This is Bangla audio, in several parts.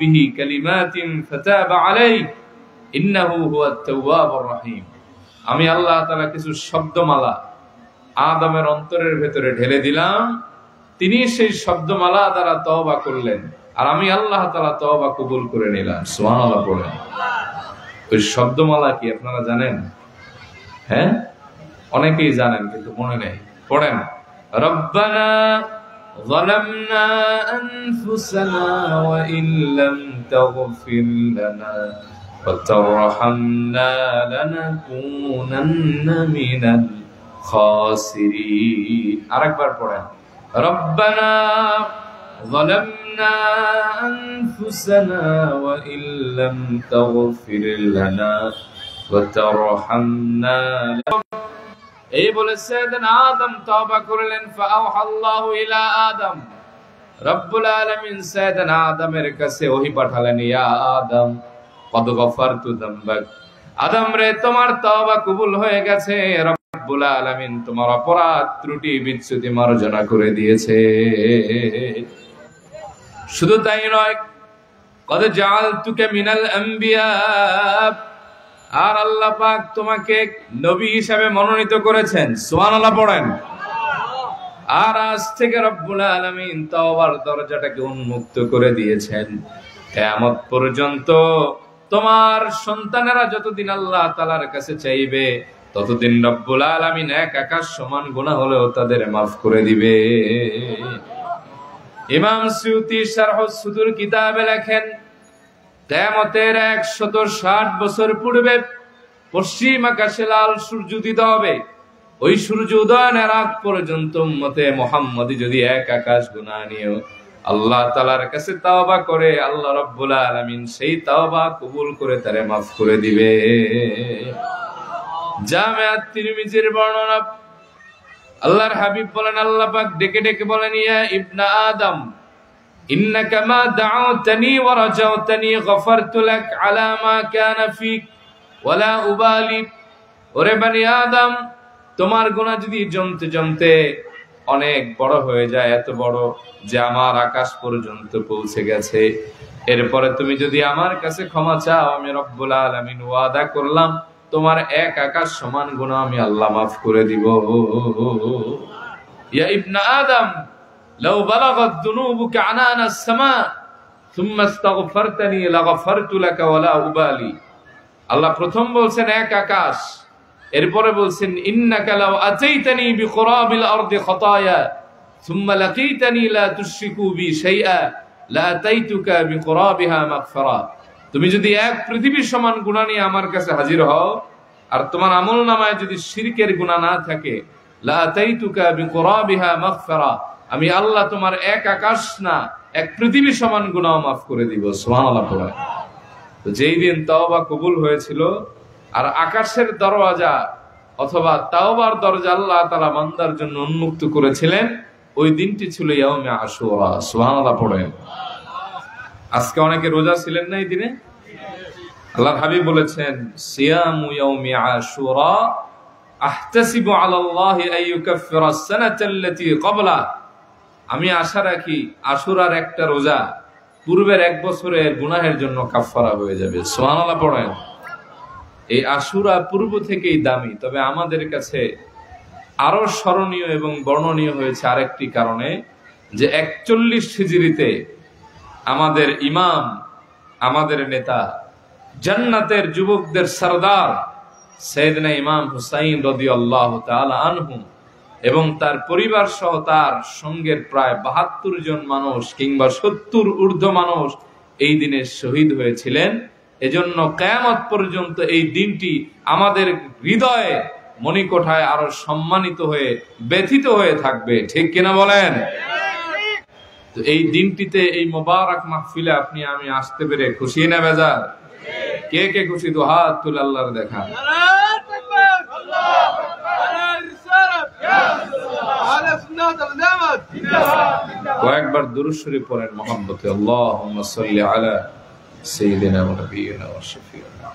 বিহি কালিমাতিন ফাতাবা আলাইহি ইন্নাহু হুয়াত তাওয়াবুর রহিম। আমি আল্লাহ তাআলা কিছু শব্দমালা আদমের অন্তরের ভেতরে ঢেলে দিলাম, তিনি সেই শব্দমালা দ্বারা তওবা করলেন, আর আমি আল্লাহ তাআলা তওবা কবুল করে নিলাম। সুবহানাল্লাহ পড়েন। ওই শব্দমালা কি আপনারা জানেন? হ্যাঁ, অনেকেই জানেন কিন্তু মনে নেই। পড়েন, রব্বানা যালামনা আনফুসানা ওয়া ইন লাম তাগফির লানা ওয়া তারহামনা লানাকুনান্না মিনাল খাসিরিন। আরেকবার পড়েন, রব্বানা যালামনা আনফুসানা ওয়া ইন লাম তাগফির লানা ওয়া তারহামনা। এই বলে সাইয়েদনা আদম তওবা করলেন। ফাআওহাল্লাহু ইলা আদম, রব্বুল আলামিন সাইয়েদনা আদমের কাছে ওহী পাঠালেন, ইয়া আদম কদ গফারতু যামবাক, আদম রে তোমার তওবা কবুল হয়ে গেছে, রব্বুল আলামিন তোমার অপরাধ ত্রুটি বিচ্যুতি মার্জনা করে দিয়েছে। শুধু তাই নয়, কদ জাআলতুকা মিনাল আম্বিয়া, আর আল্লাহ পাক তোমাকে নবী হিসেবে মনোনীত করেছেন। সুবহানাল্লাহ পড়েন। আর আজ থেকে রব্বুল আলামিন তওবার দরজাটাকে উন্মুক্ত করে দিয়েছেন। কিয়ামত পর্যন্ত তোমার সন্তানেরা যতদিন আল্লাহ তাআলার কাছে চাইবে, ততদিন রব্বুল আলামিন এক আকাশ সমান গুনাহ হলেও তাদের মাফ করে দিবে। ইমাম সুয়ুতী শারহ সুদুর কিতাবে লেখেন, কিয়ামতের 160 বছর পূর্বে পশ্চিম আকাশে লাল সূর্য উদিত হবে। ওই সূর্য উদয়ের আগ পর্যন্ত উম্মতে মুহাম্মদী যদি এক আকাশ গুনাহ নিয়ে আল্লাহ তাআলার কাছে তওবা করে, আল্লাহ রাব্বুল আলামিন সেই তওবা কবুল করে তারে মাফ করে দিবে। জামিআত তিরমিজির বর্ণনা, আল্লাহর হাবিব বলেন, আল্লাহ পাক ডেকে ডেকে বলেন, ইয়া ইবনা আদম ইন্নাকা মা দাউতানি ওয়া রাজাউতানি গফারতু লাক আলা মা কানা ফিক ওয়ালা উবালি। ওরে বনি আদম, তোমার গুনাহ যদি জমতে জমতে অনেক বড় হয়ে যায়, এত বড় যে আমার আকাশ পর্যন্ত পৌঁছে গেছে, এরপরে তুমি যদি আমার কাছে ক্ষমা চাও, আমি রব্বুল আলামিন ওয়াদা করলাম তোমার এক আকাশ সমান গুনাহ আমি আল্লাহ মাফ করে দিব। ইয়া ইবনা আদম লাউ বালাগাত যুনুবুকা আনানা আস-সামা থুম্মা ইস্তাগফারতানি লাগফারতু লাকা ওয়ালা উবালি। আল্লাহ প্রথম বলছেন এক আকাশ, এরপরে বলছেন ইন্নাকা লাউ আতাইতানি বিকুরাবিল আরদি খাতায়া থুম্মা লাকিতানি লা তুশরিকু বি শাইআ লা আতাইতুকা বিকুরাবিহা মাগফিরা। তুমি যদি এক পৃথিবীর সমান গুনাহ নিয়ে আমার কাছে হাজির হও, আর তোমার আমলনামায় যদি শিরকের গুনাহ না থাকে, লা আতাইতুকা বিকুরাবিহা মাগফিরা, আমি আল্লাহ তোমার এক আকাশ না এক পৃথিবী সমান গুনাহ মাফ করে দিব। সুবহানাল্লাহ পড়ে। তো যেই দিন তওবা কবুল হয়েছিল আর আকাশের দরওয়াজা অথবা তাওবার দরজা আল্লাহ তাআলা বান্দার জন্য উন্মুক্ত করেছিলেন, ওই দিনটি ছিল ইয়াউমে আশুরা। সুবহানাল্লাহ পড়েন। আজকে অনেকে রোজা ছিলেন না এই দিনে। আল্লাহর হাবিব বলেছেন, সিয়ামু ইয়াউমি আশুরা আহতাসিবু আলাল্লাহি আইয়ুকাফিরা আস-সানাতাল্লাতী ক্বাবলা। আমি আশা রাখি আশুরার একটা রোজা পূর্বের এক বছরের গুনাহের জন্য কাফফারা হয়ে যাবে। সুবহানাল্লাহ পড়েন। এই আশুরা পূর্ব থেকেই দামি, তবে আমাদের কাছে আরো স্মরণীয় এবং বর্ণনীয় হয়েছে আরেকটি কারণে, যে 41 হিজরিতে আমাদের ইমাম, আমাদের নেতা, জান্নাতের যুবকদের সরদার সাইয়েদনা ইমাম হুসাইন রাদিয়াল্লাহু তাআলা আনহু এবং তার পরিবার সহ তার সঙ্গের প্রায় 72 জন মানুষ কিংবা 70 ঊর্ধ্ব মানুষ এই দিনে শহীদ হয়েছিলেন। এজন্য কিয়ামত পর্যন্ত এই দিনটি আমাদের হৃদয়ে মণিকোঠায় আরো সম্মানিত হয়ে ব্যথিত হয়ে থাকবে। ঠিক কিনা বলেন? তো এই দিনটিতে এই মোবারক মাহফিলে আপনি আমি আসতে পেরে খুশি না বেজার? কে কে খুশি? তো হাত তুলে আল্লাহর দেখা। কয়েকবার দুরূদ শরীফ পড়েন মহব্বতে। আল্লাহুম্মা সাল্লি আলা সাইয়্যিদিনা ওয়া নাবিয়িনা ওয়া শাফিঈনা।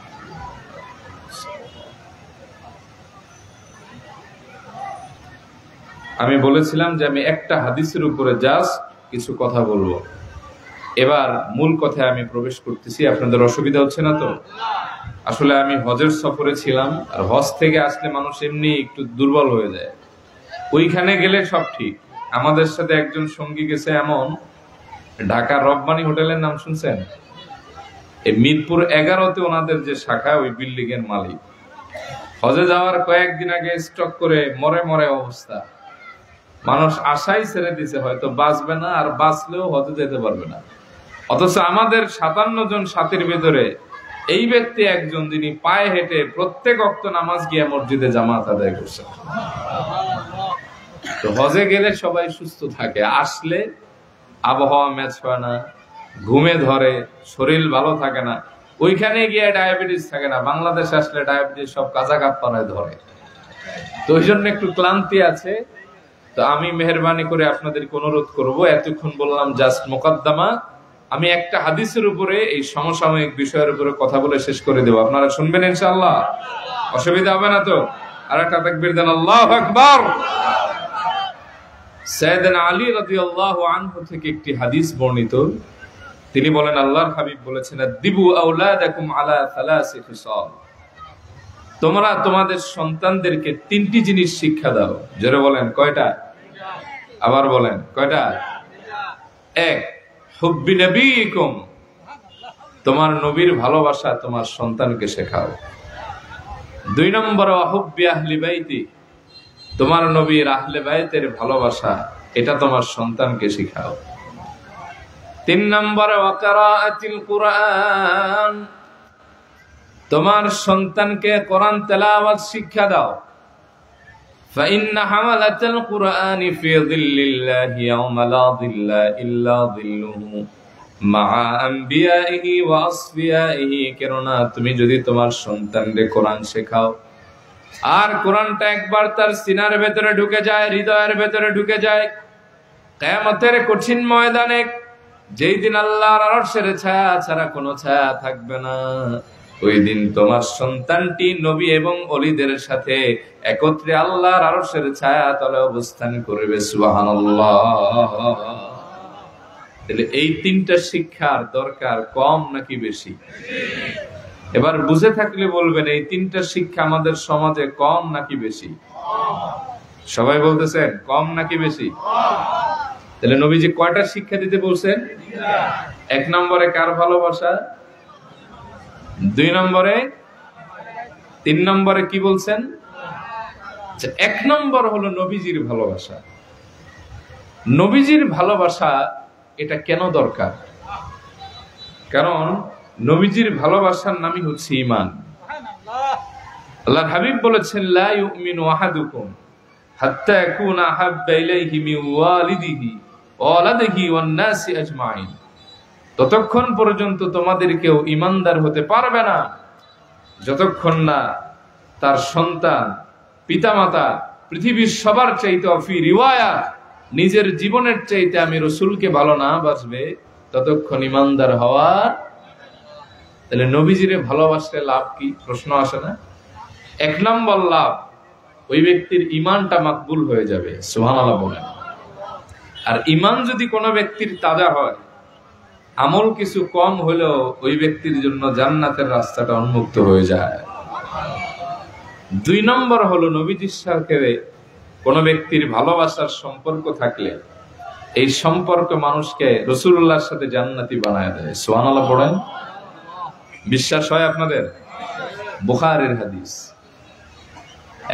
আমি বলেছিলাম যে আমি একটা হাদিসের উপরে জাস্ট কিছু কথা বলবো। এবার মূল কথায় আমি প্রবেশ করতেছি, আপনাদের অসুবিধা হচ্ছে না তো? আসলে আমি হজের সফরে ছিলাম, আর হজ থেকে আসলে মানুষ এমনি একটু দুর্বল হয়ে যায়। ওইখানে গেলে সব ঠিক। আমাদের সাথে একজন সঙ্গী গেছে এমন, ঢাকার রব্বানি হোটেলের নাম শুনছেন? এই মিরপুর 11-তে ওনাদের যে শাখা, ওই বিল্ডিং এর মালিক। হজে যাওয়ার কয়েকদিন আগে স্ট্রোক করে মরে মরে অবস্থা, মানুষ আশাই ছেড়ে দিছে হয়তো বাঁচবে না, আর বাঁচলেও হজে যেতে পারবে না। অথচ আমাদের 57 জন সাথীর ভেতরে এই ব্যক্তি একজন, যিনি পায়ে হেঁটে প্রত্যেক ওয়াক্ত নামাজ গিয়ে মসজিদে জামাত আদায় করছে। তো হজে গেলে সবাই সুস্থ থাকে, আসলে আবহাওয়া ম্যাচ হয় না, ঘুমে ধরে, শরীর ভালো থাকে না। ওইখানে গিয়ে ডায়াবেটিস থাকে না, বাংলাদেশে আসলে ডায়াবেটিস সব কাঁচা কাপ্পানায় ধরে। তো ওই জন্য একটু ক্লান্তি আছে। তো আমি মেহরবানি করে আপনাদেরকে অনুরোধ করবো, এতক্ষণ বললাম জাস্ট মোকদ্দমা, আমি একটা হাদিসের উপরে, এই সমসাময়িক বিষয়ের উপরে কথা বলে শেষ করে দেব। আপনারা শুনবেন ইনশাআল্লাহ? অসুবিধা হবে না তো? আর একটা তাকবীর দেন, আল্লাহু আকবার। সাইয়েদনা আলী রাদিয়াল্লাহু আনহু থেকে একটি হাদিস বর্ণিত। তিনি বলেন, আল্লাহর হাবিব বলেছেন, আদিবু আওলাদাকুম আলা সালাসি খিসাল। তোমরা তোমাদের সন্তানদেরকে 3টি জিনিস শিক্ষা দাও। জোরে বলেন, কয়টা? আবার বলেন, কয়টা? 1, হুব্বি নবীকুম, তোমার নবীর ভালোবাসা তোমার সন্তানকে শেখাও। 2 নম্বরে হুব্বি আহলি বাইতি, তোমার নবীর আহলে বাইতের ভালোবাসা, এটা তোমার সন্তানকে শেখাও। 3 নম্বরে ওয়াকিরাআতিল কুরআন, তোমার সন্তানকে কোরআন তেলাওয়াত শিক্ষা দাও। ফাইন্না হামালাতাল কুরআনি ফি যিল্লিল্লাহি ইয়াওমা লা যিল্লা ইল্লা যিল্লুহু মা আম্বিয়াইহি ওয়া আসফিয়াইহি, কেননা তুমি যদি তোমার সন্তানকে কোরআন শেখাও, আর কোরআনটা একবার তার সিনার ভেতরে ঢুকে যায়, হৃদয়ের ভেতরে ঢুকে যায়, কিয়ামতের কঠিন ময়দানে, যেই দিন আল্লাহর আরশের ছায়া ছাড়া কোনো ছায়া থাকবে না, ওই দিন তোমার সন্তানটি নবী এবং ওলিদের সাথে একত্রে আল্লাহর আরশের ছায়া তলে অবস্থান করবে। সুবহানাল্লাহ। তাহলে এই 3টা শিক্ষার দরকার কম নাকি বেশি? এবার বুঝে থাকলে বলবেন, এই 3টা শিক্ষা আমাদের সমাজে কম নাকি বেশি? সবাই বলতেছেন কম নাকি বেশি? তাহলে নবীজি কয়টা শিক্ষা দিতে বলছেন? 1 নম্বরে কার ভালোবাসা, 2 নম্বরে, 3 নম্বরে কি বলছেন? 1 নম্বর হলো নবীজির ভালোবাসা। নবীজির ভালোবাসা এটা কেন দরকার? কারণ নবীজির ভালোবাসার নামই হচ্ছে ঈমান। আল্লাহর হাবিব বলেছেন, লা ইউমিনু আহাদুকুম হাত্তা ইয়াকুনা আহাব্বা ইলাইহি মিন ওয়ালিদিহি ওয়া ওয়ালাদিহি ওয়ান নাসি আজমাইন, ততক্ষণ পর্যন্ত তোমাদের কেউ ঈমানদার হতে পারবে না যতক্ষণ না তার সন্তান, পিতামাতা, পৃথিবীর সবার চাইতে, অফি রিওয়ায়া নিজের জীবনের চাইতে আমি রাসূলকে ভালো না বাসবে, ততক্ষণ ঈমানদার হওয়া। তাহলে নবীজিরে ভালোবাসলে লাভ কি? প্রশ্ন আসে না? 1 নম্বর লাভ, ওই ব্যক্তির ঈমানটা মাকবুল হয়ে যাবে। সুবহানাল্লাহ বলেন। আর ঈমান যদি কোনো ব্যক্তির তাজা হয়, আমল কিছু কম হলেও ওই ব্যক্তির জন্য জান্নাতের রাস্তাটা উন্মুক্ত হয়ে যায়। 2 নম্বর হলো, নবীজির সাথে কোনো ব্যক্তির ভালোবাসার সম্পর্ক থাকলে এই সম্পর্ক মানুষকে রাসূলুল্লাহর সাথে জান্নাতি বানায় দেয়। সুবহানাল্লাহ পড়েন। বিশ্বাস হয় আপনাদের? বুখারীর হাদিস।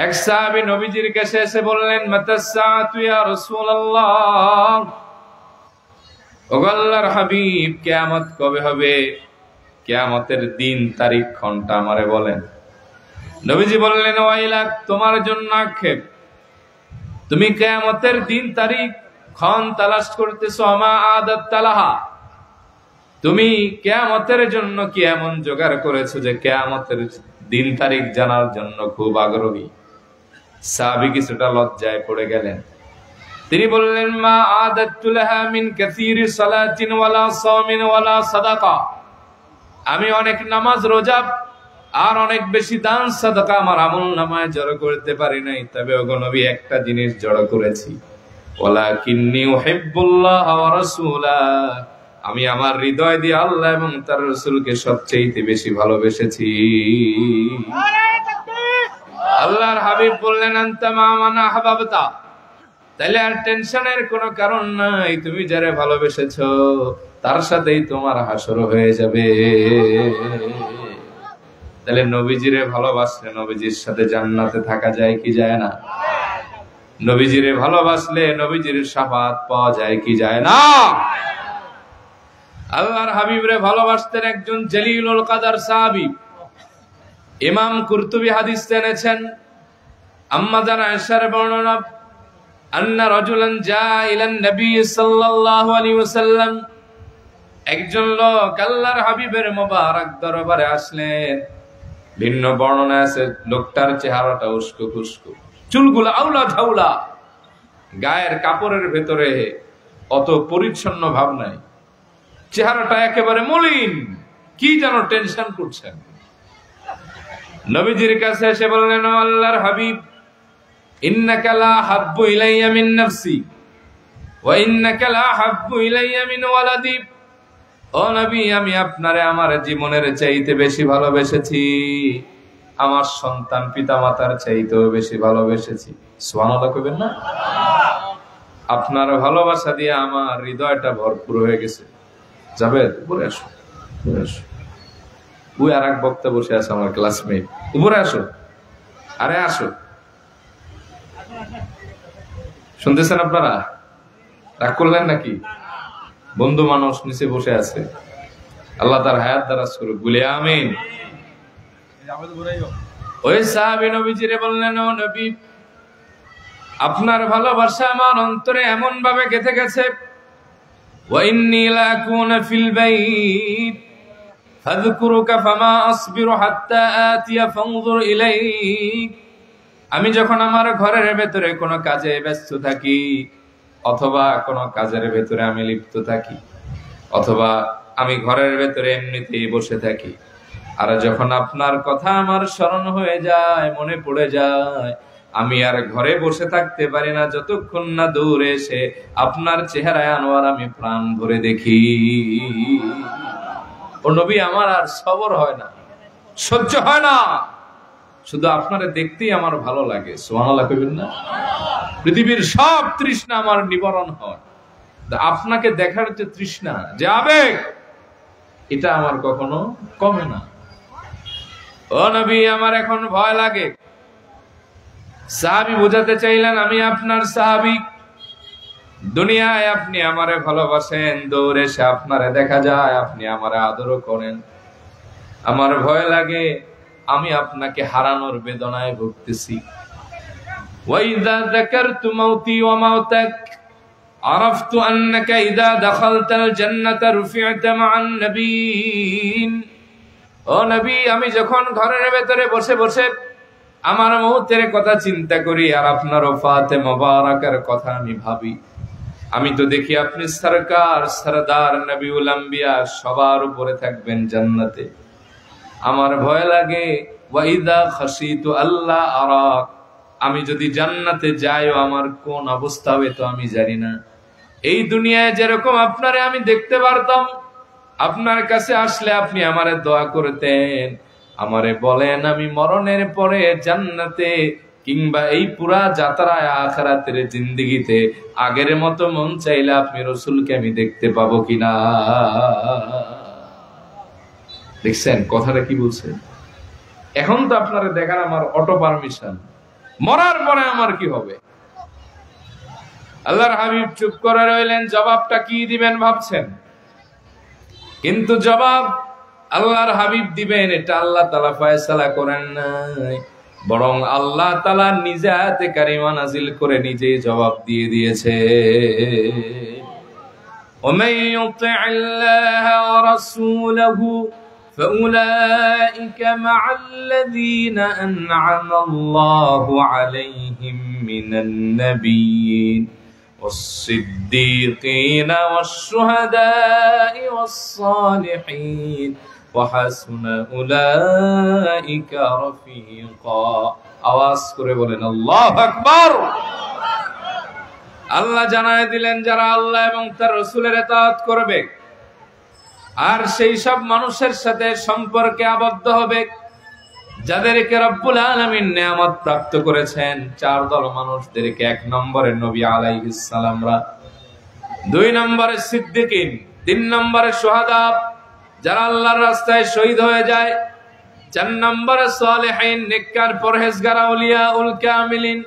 এক সাহাবী নবীজির কাছে এসে বললেন, মাতাসসাআতু ইয়া রাসূলুল্লাহ, ওগো আল্লাহর হাবিব, কিয়ামত কবে হবে? কিয়ামতের দিন, তারিখ, ঘন্টা আমারে বলেন। নবীজি বললেন, ওয়াইলাক, তোমার জন্য আক্ষেপ, তুমি কিয়ামতের দিন, তারিখ, ক্ষণ তালাশ করতেছো, আমা আদাত তালাহা, তুমি কিয়ামতের জন্য কি এমন জোগাড় করেছো যে কিয়ামতের দিন তারিখ জানার জন্য খুব আগ্রহী? সাহাবী কিছুটা লজ্জায় পড়ে গেলেন। তিনি বললেন, মা আদাতু লাহা মিন কাসীরি সালাতিন ওয়ালা সাওমিন ওয়ালা সাদাকা, আমি অনেক নামাজ, রোজা আর অনেক বেশি দান সাদাকা আমার আমলনামায় জড়ো করতে পারি নাই, তবে ওগো নবী একটা জিনিস জড়ো করেছি, ওয়ালাকিন্নী উহিব্বুল্লাহ ওয়া রাসূলা, আমি আমার হৃদয় দিয়ে আল্লাহ এবং তার রাসূলকে সবচেয়ে বেশি ভালোবেসেছি। আল্লাহর হাবিব বললেন আনতা মা মান আহবাবতা, তাহলে আর টেনশনের কোনো কারণ নাই, তুমি যারে ভালোবেসেছো তার সাথেই তোমার হাসর হয়ে যাবে। তাহলে নবীজিরে ভালোবাসলে নবীজির সাথে জান্নাতে থাকা যায় কি যায় না? নবীজিরে ভালোবাসলে নবীজির শাফাত পাওয়া যায় কি যায় না? আল্লাহর হাবিবরে ভালোবাসতেন একজন জলিলুল কদর সাহাবী। ইমাম কুরতুবী হাদিস এনেছেন, আম্মা জান আয়েশার বর্ণনা, আন্না রাজুলান জা ইলান নবী সাল্লাল্লাহু আলাইহি ওয়াসাল্লাম, একজন লোক আল্লাহর হাবিবের মোবারক দরবারে আসলেন। ভিন্ন বর্ণনা আছে লোকটার চেহারাটা উস্কো খুস্কো, চুলগুলো আউলা ঝাউলা, গায়ের কাপড়ের ভেতরে অত পরিচ্ছন্ন ভাব নাই, চেহারাটা একেবারে মলিন, কি যেন টেনশন করছেন। নবীজির কাছে এসে বললেন, আল্লাহর হাবিব, ইন্নাকা লা হাব্বু ইলাইয়া মিন নাফসি ওয়া ইন্নাকা লা হাব্বু ইলাইয়া মিন ওয়ালাদি। ও নবী, আমি আপনারে আমার জীবনের চাইতে বেশি ভালোবেসেছি, আমার সন্তান পিতামাতার চাইতেও বেশি ভালোবেসেছি। সুবহানাল্লাহ কইবেন না? আপনার ভালোবাসা দিয়ে আমার হৃদয়টা ভরপুর হয়ে গেছে। যাবে উপরে আসো, উপরে আসো। ওই আর এক বক্তা বসে আছে আমার ক্লাসমেট, উপরে আসো, আরে আসো। শুনতেছেন আপনারা? রাগ করলেন নাকি? বন্ধু মানুষ নিচে বসে আছে, আল্লাহ তার হায়াত দারাজ করুক, বলে আমিন। ওই সাহাবী নবীজিরে বললেন, ও নবী, আপনার ভালোবাসা আমার অন্তরে এমন ভাবে গেঁথে গেছে, ওয়া ইন্নী লা আকুনা ফিল বাইত ফাযকুরুকা ফামা আসবিরু হাত্তা আতিয়া ফানজুর ইলাইক। আমি যখন আমার ঘরের ভেতরে কোনো কাজে ব্যস্ত থাকি, অথবা কোনো কাজের ভেতরে আমি লিপ্ত থাকি, অথবা আমি ঘরের ভেতরে এমনিতেই বসে থাকি, আর যখন আপনার কথা আমার স্মরণ হয়ে যায়, মনে পড়ে যায়, আমি আর ঘরে বসে থাকতে পারি না যতক্ষণ না দূরে এসে আপনার চেহারায় আনোয়ার আমি প্রাণ ভরে দেখি। ও নবী, আমার আর সবর হয় না, সহ্য হয় না, শুধু আপনারে দেখতেই আমার ভালো লাগে। সুবহানাল্লাহ কইবেন না? পৃথিবীর সব তৃষ্ণা আমার নিবারণ হয়, আপনাকে দেখার যে তৃষ্ণা, যে আবেগ, এটা আমার কখনো কমে না। ও নবী, আমার এখন ভয় লাগে। সাহাবী বোঝাতে চাইলেন, আমি আপনার সাহাবী, দুনিয়ায় আপনি আমারে ভালোবাসেন, দৌড়ে এসে আপনারে দেখা যায়, আপনি আমারে আদরও করেন। আমার ভয় লাগে আমি আপনাকে হারানোর বেদনায় ভুগতেছি। ওয়াইদা যাকারতু মাউতি ওয়া মাউতাক আরাফতু আন্নাকা ইযা দাখালতাল জান্নাতা রুফি'তা মা'আন নবিয়্যিন। ও নবী, আমি যখন ঘরের ভেতরে বসে বসে আমার মওতের কথা চিন্তা করি আর আপনার ওফাতে মোবারকের কথা আমি ভাবি, আমি তো দেখি আপনি সরকার, সরদার, নবিউল আম্বিয়া সবার উপরে থাকবেন জান্নাতে। আমার ভয় লাগে, ওয়াইদা খাশিতু আল্লাহ আরাক, আমি যদি জান্নাতে যাইও আমার কোন অবস্থা হবে তো আমি জানি না। এই দুনিয়ায় যেরকম আপনারে আমি দেখতে পারতাম, আপনার কাছে আসলে আপনি আমারে দোয়া করতেন, আমারে বলেন আমি মরণের পরে জান্নাতে কিংবা এই পুরা যাত্রায় আখিরাতের জিন্দেগিতে আগের মতো মন চাইলে আপনি রাসূলকে আমি দেখতে পাবো কিনা। দেখছেন কথাটা কি বলছে? এখন তো আপনারা দেখার আমার অটো পারমিশন, মরার পরে আমার কি হবে? আল্লাহর হাবিব চুপ করে রইলেন। জবাবটা কি দিবেন ভাবছেন, কিন্তু জবাব আল্লাহর হাবিব দিবেন এটা আল্লাহ তাআলা ফয়সালা করেন নাই, বরং আল্লাহ তাআলা নিজে আয়াতে কারিমা নাযিল করে নিজেই জবাব দিয়ে দিয়েছে। ওয়ামান ইউতি'আল্লাহা ওয়া রাসূলাহু فأولئك مع الذين أنعم الله عليهم من النبيين والصديقين والشهداء والصالحين وحسن أولئك رفيقا। আওয়াজ করে বলেন আল্লাহু আকবার। আল্লাহ জানায় দিলেন যারা আল্লাহ এবং তার রাসূলের ইতাআত করবে আর সেই সব মানুষের সাথে সম্পর্কে আবদ্ধ হবে যাদেরকে রব্বুল আলামিন নিয়ামত প্রাপ্ত করেছেন। চার দল মানুষদেরকে: এক নম্বরে নবী আলাইহিস সালামরা, দুই নম্বরে সিদ্দিকিন, তিন নম্বরে শুহাদা যারা আল্লাহর রাস্তায় শহীদ হয়ে যায়, চার নম্বরে সালেহিন নেককার পরহেজগার আউলিয়া উল কামিলিন।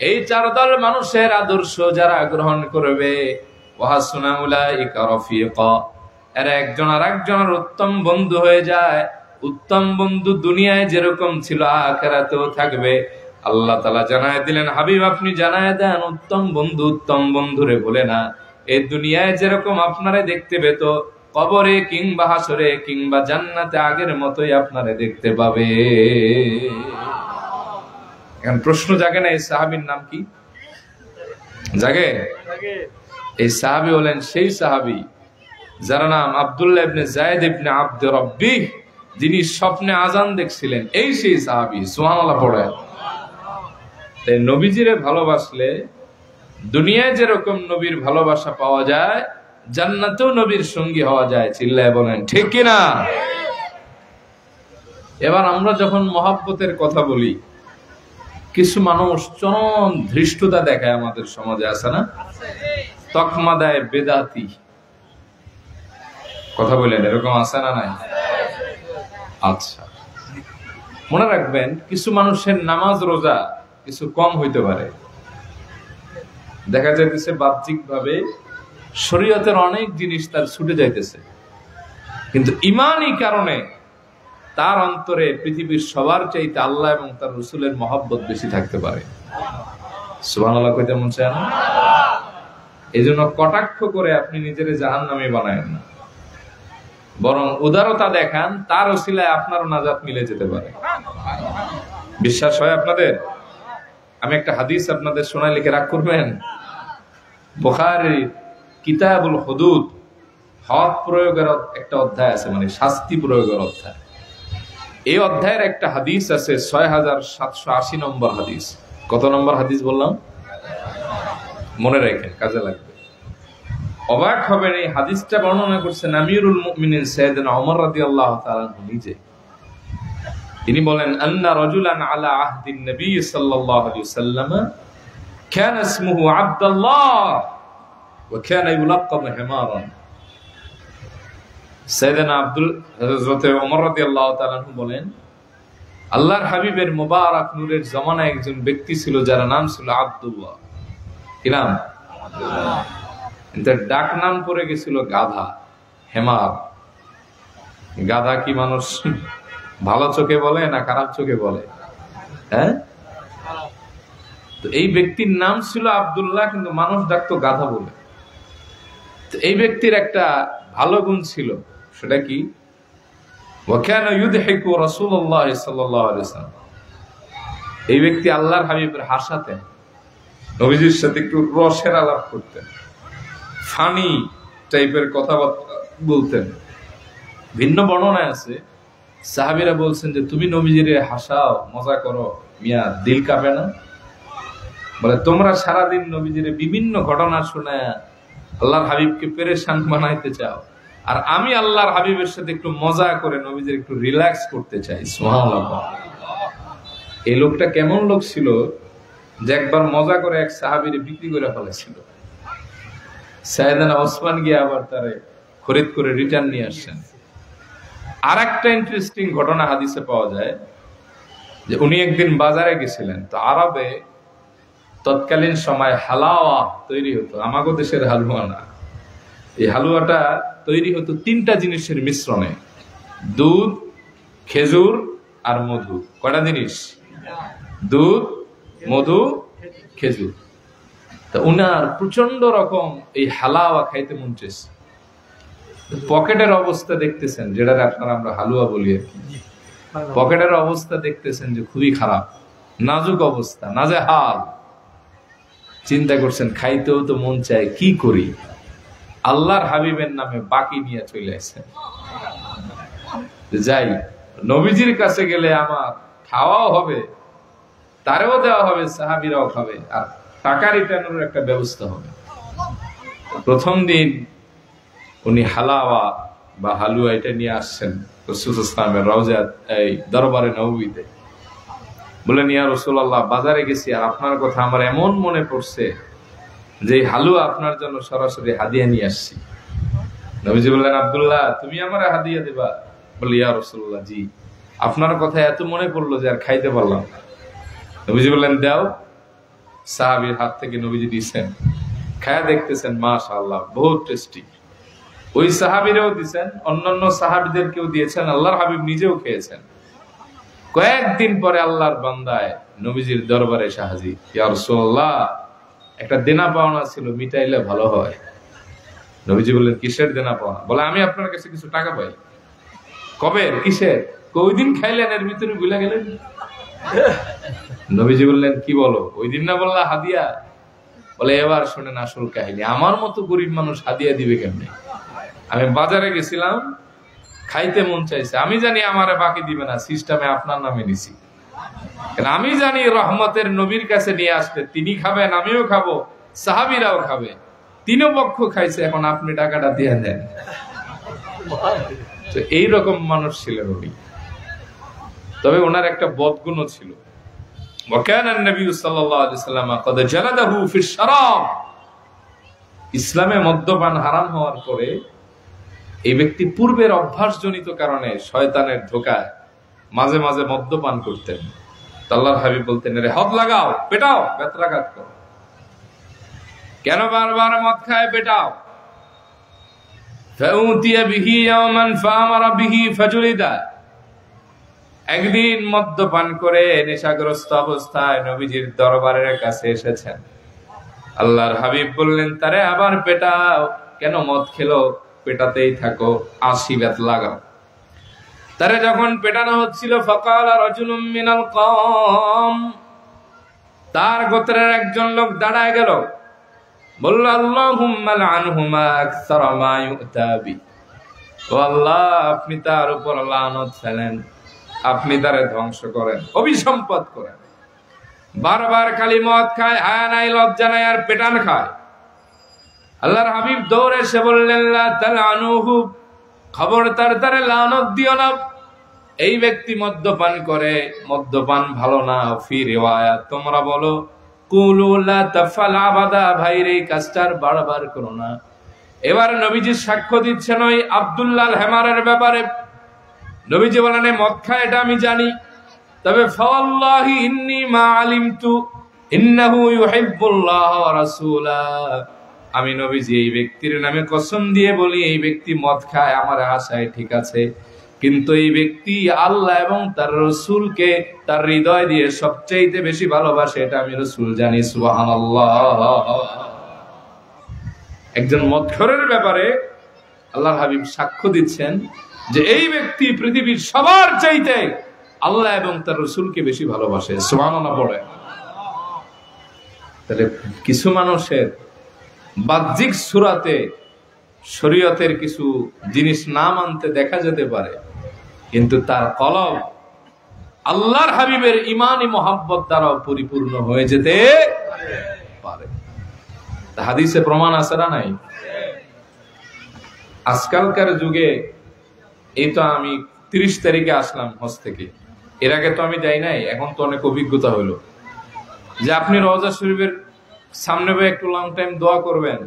এই চার দল মানুষের আদর্শ যারা গ্রহণ করবে, ওয়াহাসুনা উলাইকা রফিকা, এরা একজন আরেকজনের উত্তম বন্ধু হয়ে যায়। উত্তম বন্ধু দুনিয়ায় যেরকম ছিল আখিরাতেও থাকবে। আল্লাহ তাআলা জানায় দিলেন, হাবিব আপনি জানায় দেন উত্তম বন্ধুরে বলে না, এই দুনিয়ায় যেরকম আপনারে দেখতে পেত, কবরে কিংবা হাসরে কিংবা জান্নাতে আগের মতোই আপনারে দেখতে পাবে। এখন প্রশ্ন জাগে না, এই সাহাবীর নাম কি? জাগে? এই সাহাবী হলেন সেই সাহাবী যার নাম আব্দুল্লাহ ইবনে যায়েদ ইবনে আব্দ রব্বি, যিনি স্বপ্নে আজান দেখছিলেন। এই সেই সাহাবী। সুবহানাল্লাহ পড়ে। তাই নবীজিরে ভালোবাসলে দুনিয়ায় যেরকম নবীর ভালোবাসা পাওয়া যায়, জান্নাতেও নবীর সঙ্গী হওয়া যায়। চিল্লায় বলেন ঠিক কিনা? এবার আমরা যখন মহাব্বতের কথা বলি, কিছু মানুষ চরম ধৃষ্টতা দেখায় আমাদের সমাজে, আছে না? তকমা দেয় বেদাতি, কথা বলেন, এরকম আছে না নাই? আচ্ছা, মনে রাখবেন, কিছু মানুষের নামাজ রোজা কিছু কম হইতে পারে, দেখা যাইতেছে বাহ্যিক ভাবে শরীয়তের অনেক জিনিস তার ছুটে যাইতেছে, কিন্তু ইমানি কারণে তার অন্তরে পৃথিবীর সবার চাইতে আল্লাহ এবং তার রাসূলের মহব্বত বেশি থাকতে পারে। সুবহানাল্লাহ কইতে মন চায় না? এই জন্য কটাক্ষ করে আপনি নিজেরে জাহান্নামী বানায়েন না, বরং উদারতা দেখান, তার ওসিলায় আপনারও নাজাত মিলে যেতে পারে। বিশ্বাস হয় আপনাদের? আমি একটা হাদিস আপনাদের শোনায়, লিখে রাখ করবেন। বুখারীর কিতাবুল হুদুদ, হদ প্রয়োগের একটা অধ্যায় আছে, মানে শাস্তি প্রয়োগের অধ্যায়। এই অধ্যায়ের একটা হাদিস আছে ৬৭৮০ নম্বর হাদিস। কত নম্বর হাদিস বললাম? মনে রাখেন, কাজে লাগবে। অবাক হবেন, এই হাদিসটা বর্ণনা করছেন আমিরুল মুমিনিন সাইয়েদনা ওমর রাদিয়াল্লাহু তাআলা নিজে। তিনি বলেন, আন্না রাজুলান আলা আহদিন নবী সাল্লাল্লাহু আলাইহি ওয়াসাল্লাম কানা ইসমুহু আব্দুল্লাহ ওয়া কানা ইউলাক্কাবু হিমারান। সাইয়েদনা হযরত ওমর রাদিয়াল্লাহু তাআলা বলেন, আল্লাহর হাবিবের মুবারক নূরের জামানায় একজন ব্যক্তি ছিল যার নাম ছিল আব্দুল্লাহ। কি নাম? আব্দুল্লাহ। তার ডাক নাম পড়ে গেছিল গাধা, হেমার। গাধা কি মানুষ ভালো চোখে বলে না খারাপ চোখে বলে? হ্যাঁ, তো এই ব্যক্তির নাম ছিল আব্দুল্লাহ, কিন্তু মানুষ ডাকতো গাধা বলে। তো এই ব্যক্তির একটা ভালো গুণ ছিল, সেটা কি? ওয়াকানা ইউদহিকু রাসূলুল্লাহ সাল্লাল্লাহু আলাইহি ওয়াসাল্লাম। এই ব্যক্তি আল্লাহর হাবিবের হাসাতেন, নবীজির সাথে একটু রসের আলাপ করতেন, ফানি টাইপের কথাবার্তা বলতেন। ভিন্ন বর্ণনায় আছে, সাহাবীরা বলছেন যে তুমি নবীজিরে হাসাও, মজা করো, মিয়া দিল কাঁপে না? বলে, তোমরা সারাদিন নবীজিরে বিভিন্ন ঘটনা শোনায় আল্লাহর হাবিবকে পেরেশান বানাইতে চাও, আর আমি আল্লাহর হাবিবের সাথে একটু মজা করে নবীজির একটু রিল্যাক্স করতে চাই। সুবহানাল্লাহ। এই লোকটা কেমন লোক ছিল যে একবার মজা করে এক সাহাবীরে বিক্রি করে ফেলেছিল। সাইয়েদনা ওসমান গিয়ে আবার তারে খরিদ করে রিটার্ন নিয়ে আসছেন। আর একটা ইন্টারেস্টিং ঘটনা হাদিসে পাওয়া যায় যে উনি একদিন বাজারে গেছিলেন, তো আরবে তৎকালীন সময় হালাওয়া তৈরি হতো, আমাগো দেশের হালুয়া না। এই হালুয়াটা তৈরি হতো তিনটা জিনিসের মিশ্রণে, দুধ, খেজুর আর মধু। কয়টা জিনিস? দুধ, মধু, খেজুর। তা উনার প্রচন্ড রকম এই হালাওয়া খাইতে মন চেয়েছে। পকেটের অবস্থা দেখতেছেন, যেটা আপনারা আমরা হালুয়া বলি আর কি, পকেটের অবস্থা দেখতেছেন যে খুবই খারাপ, নাজুক অবস্থা, নাজেহাল। চিন্তা করছেন খাইতেও তো মন চায়, কি করি? আল্লাহর হাবিবের নামে বাকি নিয়ে চলে আসেন, যাই নবীজির কাছে গেলে আমার খাওয়াও হবে, তারেও দেওয়া হবে, সাহাবীরাও খাবে, আর টাকা রিটার্নের একটা ব্যবস্থা হবে। প্রথম দিন উনি হালাওয়া বা হালুয়া এটা নিয়ে আসছেন রাসূল সাল্লাল্লাহু আলাইহি ওয়াসাল্লামের রওজা এই দরবারে নববীতে। বলেন, ইয়া রাসূলুল্লাহ, বাজারে গেছি আর আপনার কথা আমার এমন মনে পড়ছে যে হালুয়া আপনার জন্য সরাসরি হাদিয়া নিয়ে আসছি। নবীজি বললেন, আব্দুল্লাহ, তুমি আমারে হাদিয়া দিবা? বলে, ইয়া রাসূলুল্লাহ, জি, আপনার কথা এত মনে পড়লো যে আর খাইতে পারলাম না। নবীজি বললেন, দাও। সাহাবীর হাত থেকে নবীজি দিয়েছেন, খায়া দেখতেছেন, মাশাআল্লাহ, বহুত টেস্টি। ওই সাহাবীরাও দিয়েছেন, অন্যান্য সাহাবীদেরকেও দিয়েছেন, আল্লাহর হাবিব নিজেও খেয়েছেন। কয়েকদিন পরে আল্লাহর বান্দায় নবীজির দরবারে এসে হাজির। ইয়া রাসূলুল্লাহ, একটা দেনা পাওনা ছিল, মিটাইলে ভালো হয়। নবীজি বললেন, কিসের দেনা পাওনা? বলে, আমি আপনার কাছে কিছু টাকা পাই। কবে? কিসের? ওই দিন খাইলেন, এর ভিতরে ভুলে গেলেন। নবীজি বললেন, কি বলো? ওই দিন না বললা হাদিয়া? বলে, এবার শোনেন আসল কাহিনী। আমার মতো গরিব মানুষ হাদিয়া দিবে কেমনে? আমি বাজারে গেছিলাম, খাইতে মন চাইছে, আমি জানি আমারে বাকি দিবে না, সিস্টেমে আপনার নামে নিছি। আমি জানি রহমতের নবীর কাছে নিয়ে আসলে তিনি খাবেন, আমিও খাবো, সাহাবীরাও খাবে, তিনও পক্ষ খাইছে, এখন আপনি টাকাটা দিয়ে দেন। তো এইরকম মানুষ ছিলেন উনি। তবে ওনার একটা বদগুণও ছিল। ইসলামে মদ্যপান হারাম হওয়ার পরে এই ব্যক্তি পূর্বের অভ্যাসজনিত কারণে শয়তানের ধোকায় মাঝে মাঝে মদ্যপান করতেন। আল্লাহর হাবিব বলতেন, রে হদ লাগাও, পেটাও, বেত্রাঘাত করো। কেন বারবার মদ খায়? পেটাও। একদিন মদ্যপান করে নেশাগ্রস্ত অবস্থায় নবীজির দরবারের কাছে এসেছেন। আল্লাহর হাবিব বললেন, তারে আবার পেটাও। কেন? মদ খেলো, পেটাতেই থাকো, 80 বেত লাগাও। তারে যখন পেটানো হচ্ছিল, ফাকালা রাজুলুম মিনাল কওম, তার গোত্রের একজন লোক দাঁড়ায় গেল, বলল, আল্লাহুম্মা লানহুমা আকসারা মা ইউতা বি। ও আল্লাহ, আপনি তার উপর লানত ফেলেন, আপনি তারে ধ্বংস করেন, অভিসম্পদ করেন। বারবার খালি মদ খায়, হায়া নাই, লজ্জা নাই, আর পেটান খায়। আল্লাহর হাবিব দৌড়ে এসে বললেন, লা তালআনুহু, খবরদার তারে লানত দিও না। এই ব্যক্তি মদ্যপান করে, মদ্যপান ভালো না। ফি রিওয়ায়াত তোমরা বলো, কুলু লা তাফআল আবাদা, ভাইরে এই কাজটার বারবার করো না। এবার নবীজি সাক্ষ্য দিচ্ছেন ওই আব্দুল্লাহ হেমারের ব্যাপারে। নবীজি বলেন, মদ খায় এটা আমি জানি, তবে ফাওয়াল্লাহি ইন্নী মা আলিমতু ইন্নাহু ইউহিব্বুল্লাহ ওয়া রাসূলাহ, আমি নবীজি এই ব্যক্তির নামে কসম দিয়ে বলি, এই ব্যক্তি মদ খায়, আমার আশায় ঠিক আছে, কিন্তু এই ব্যক্তি আল্লাহ এবং তার রাসূলকে তার হৃদয় দিয়ে সবচেয়ে বেশি ভালোবাসে, এটা আমি রাসূল জানি। সুবহানাল্লাহ। একজন মদখোরের ব্যাপারে আল্লাহর হাবিব সাক্ষ্য দিচ্ছেন যে এই ব্যক্তি পৃথিবীর সবার চাইতে আল্লাহ এবং তার রাসূলকে বেশি ভালোবাসে। সুবহানাল্লাহ পড়ে। তাহলে কিছু মানুষের বাহ্যিক সূরাতে শরীয়তের কিছু জিনিস না মানতে দেখা যেতে পারে, কিন্তু তার কলব আল্লাহর হাবিবের ঈমানি মহব্বত দ্বারা পরিপূর্ণ হয়ে যেতে পারে। হাদিসে প্রমাণ আছে না নাই? আজকালকার যুগে, এই তো আমি 30 তারিখে আসলাম হজ থেকে, এর আগে তো আমি যাই নাই, এখন তো অনেক অভিজ্ঞতা হলো যে আপনি রওজা শরীফের সামনে বসে একটু লং টাইম দোয়া করবেন,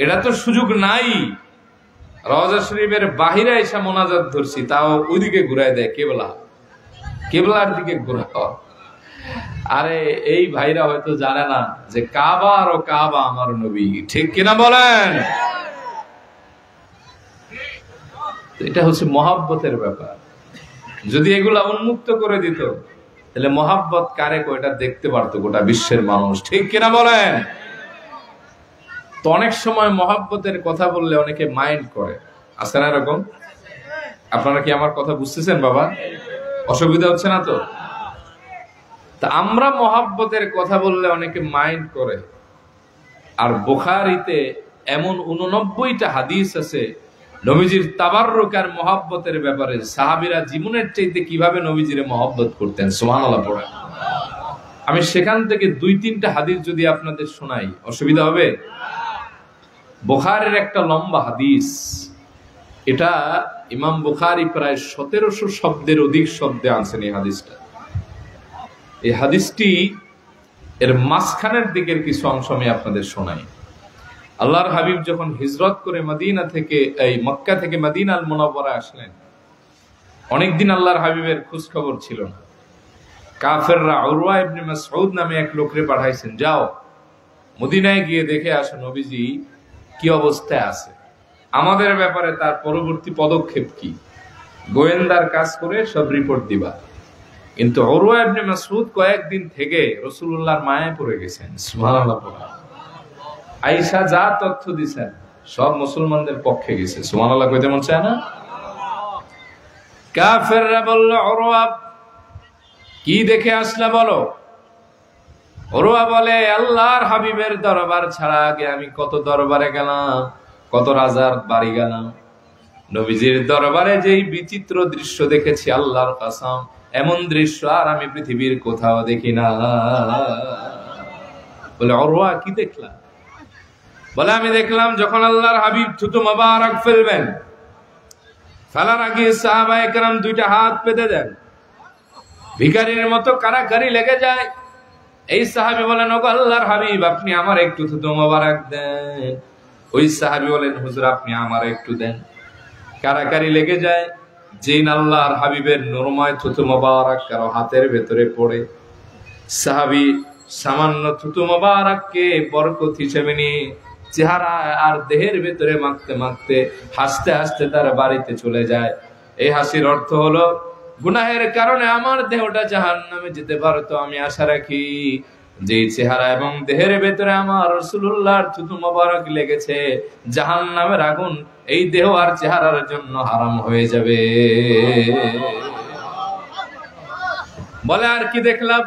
এটা তো সুযোগ নাই। রওজা শরীফের বাহিরে এসে মোনাজাত ধরছি, তাও ওইদিকে ঘুরাই দেয়, কেবলার দিকে ঘুরাও। আরে এই ভাইরা হয়তো জানে না যে কাবা আর কাবা আমার নবী, ঠিক কিনা বলেন? এটা হচ্ছে মহাব্বতের ব্যাপার। যদি এগুলা উন্মুক্ত করে দিত, তাহলে মহাব্বত কারে কয়টা দেখতে পারতো গোটা বিশ্বের মানুষ, ঠিক কিনা বলেন? তো অনেক সময় মহাব্বতের কথা বললে অনেকে মাইন্ড করে, আছে না এরকম? আপনারা কি আমার কথা বুঝতেছেন বাবা? অসুবিধা হচ্ছে না তো? তা আমরা মহাব্বতের কথা বললে অনেকে মাইন্ড করে। আর বুখারীতে এমন 89টা হাদিস আছে নবীজির তাবাররুক আর মহব্বতের ব্যাপারে, সাহাবীরা জীবনের চাইতে কিভাবে নবীজিরে মহব্বত করতেন। সুবহানাল্লাহ পড়ে। আমি সেখান থেকে 2-3টা হাদিস যদি আপনাদের শোনাই, অসুবিধা হবে? বুখারীর একটা লম্বা হাদিস, এটা ইমাম বুখারী প্রায় 1700 শব্দের অধিক শব্দে আনছেন এই হাদিসটা। এই হাদিসটি এর মাঝখানের দিকের কিছু অংশ আমি আপনাদের শোনাই। আল্লাহর হাবিব যখন হিজরত করে মদিনা থেকে এই মক্কা থেকে মদিনাল মুনাওয়ারা আসলেন, অনেকদিন আল্লাহর হাবিবের খোঁজ খবর ছিল না। কাফেররা উরওয়া ইবনে মাসউদ নামে এক লোকরে পাঠাইছেন, যাও মদিনায় গিয়ে দেখে আসো নবীজি কি অবস্থায় আছে, আমাদের ব্যাপারে তার পরবর্তী পদক্ষেপ কি, গোয়েন্দার কাজ করে সব রিপোর্ট দিবা। কিন্তু উরওয়া ইবনে মাসউদ কয়েকদিন থেকে রাসূলুল্লাহর মায়ায় পড়ে গেছেন। সুবহানাল্লাহ। আয়েশা যা তথ্য দিছেন সব মুসলমানদের পক্ষে গেছে। সুবহানাল্লাহ কইতে মন চায় না? কাফেররা বলল, উরওয়া কি দেখে আসলা বলো। উরওয়া বলে, আল্লাহর হাবিবের দরবার ছাড়া আগে আমি কত দরবারে গেলাম, কত রাজার বাড়ি গেলাম, নবীজির দরবারে যেই বিচিত্র দৃশ্য দেখেছি, আল্লাহর কসম এমন দৃশ্য আর আমি পৃথিবীর কোথাও দেখি না। বলে, উরওয়া কি দেখলাম? বলে, আমি দেখলাম যখন আল্লাহর হাবিব থুতু মোবারক ফেলবেন, ফেলার আগে সাহাবায়ে কেরাম দুইটা হাত পেতে দেন, ভিখারির মতো কারাকারি লেগে যায়। এই সাহাবী বলেন, ওগো আল্লাহর হাবিব আপনি আমার একটু থুতু মোবারক দেন। ওই সাহাবী বলেন, হুজুর আপনি আমার একটু দেন। কারাকারি লেগে যায়। যেই আল্লাহর হাবিবের নূরময় থুতু মোবারক কারো হাতের ভেতরে পড়ে, সাহাবী সামান্য থুতু মোবারককে বরকত হিসেবে নিয়ে চেহারা আর দেহের ভেতরে মাখতে মাখতে হাসতে হাসতে তার বাড়িতে চলে যায়। এই হাসির অর্থ হলো, গুনাহের কারণে আমার দেহটা জাহান্নামে যেতে পারতো, আমি আশা রাখি যে চেহারা এবং দেহের ভেতরে আমার রাসূলুল্লাহর থুতু মোবারক লেগেছে, জাহান্নামের আগুন এই দেহ আর চেহারার জন্য হারাম হয়ে যাবে। বলে, আর কি দেখলাম?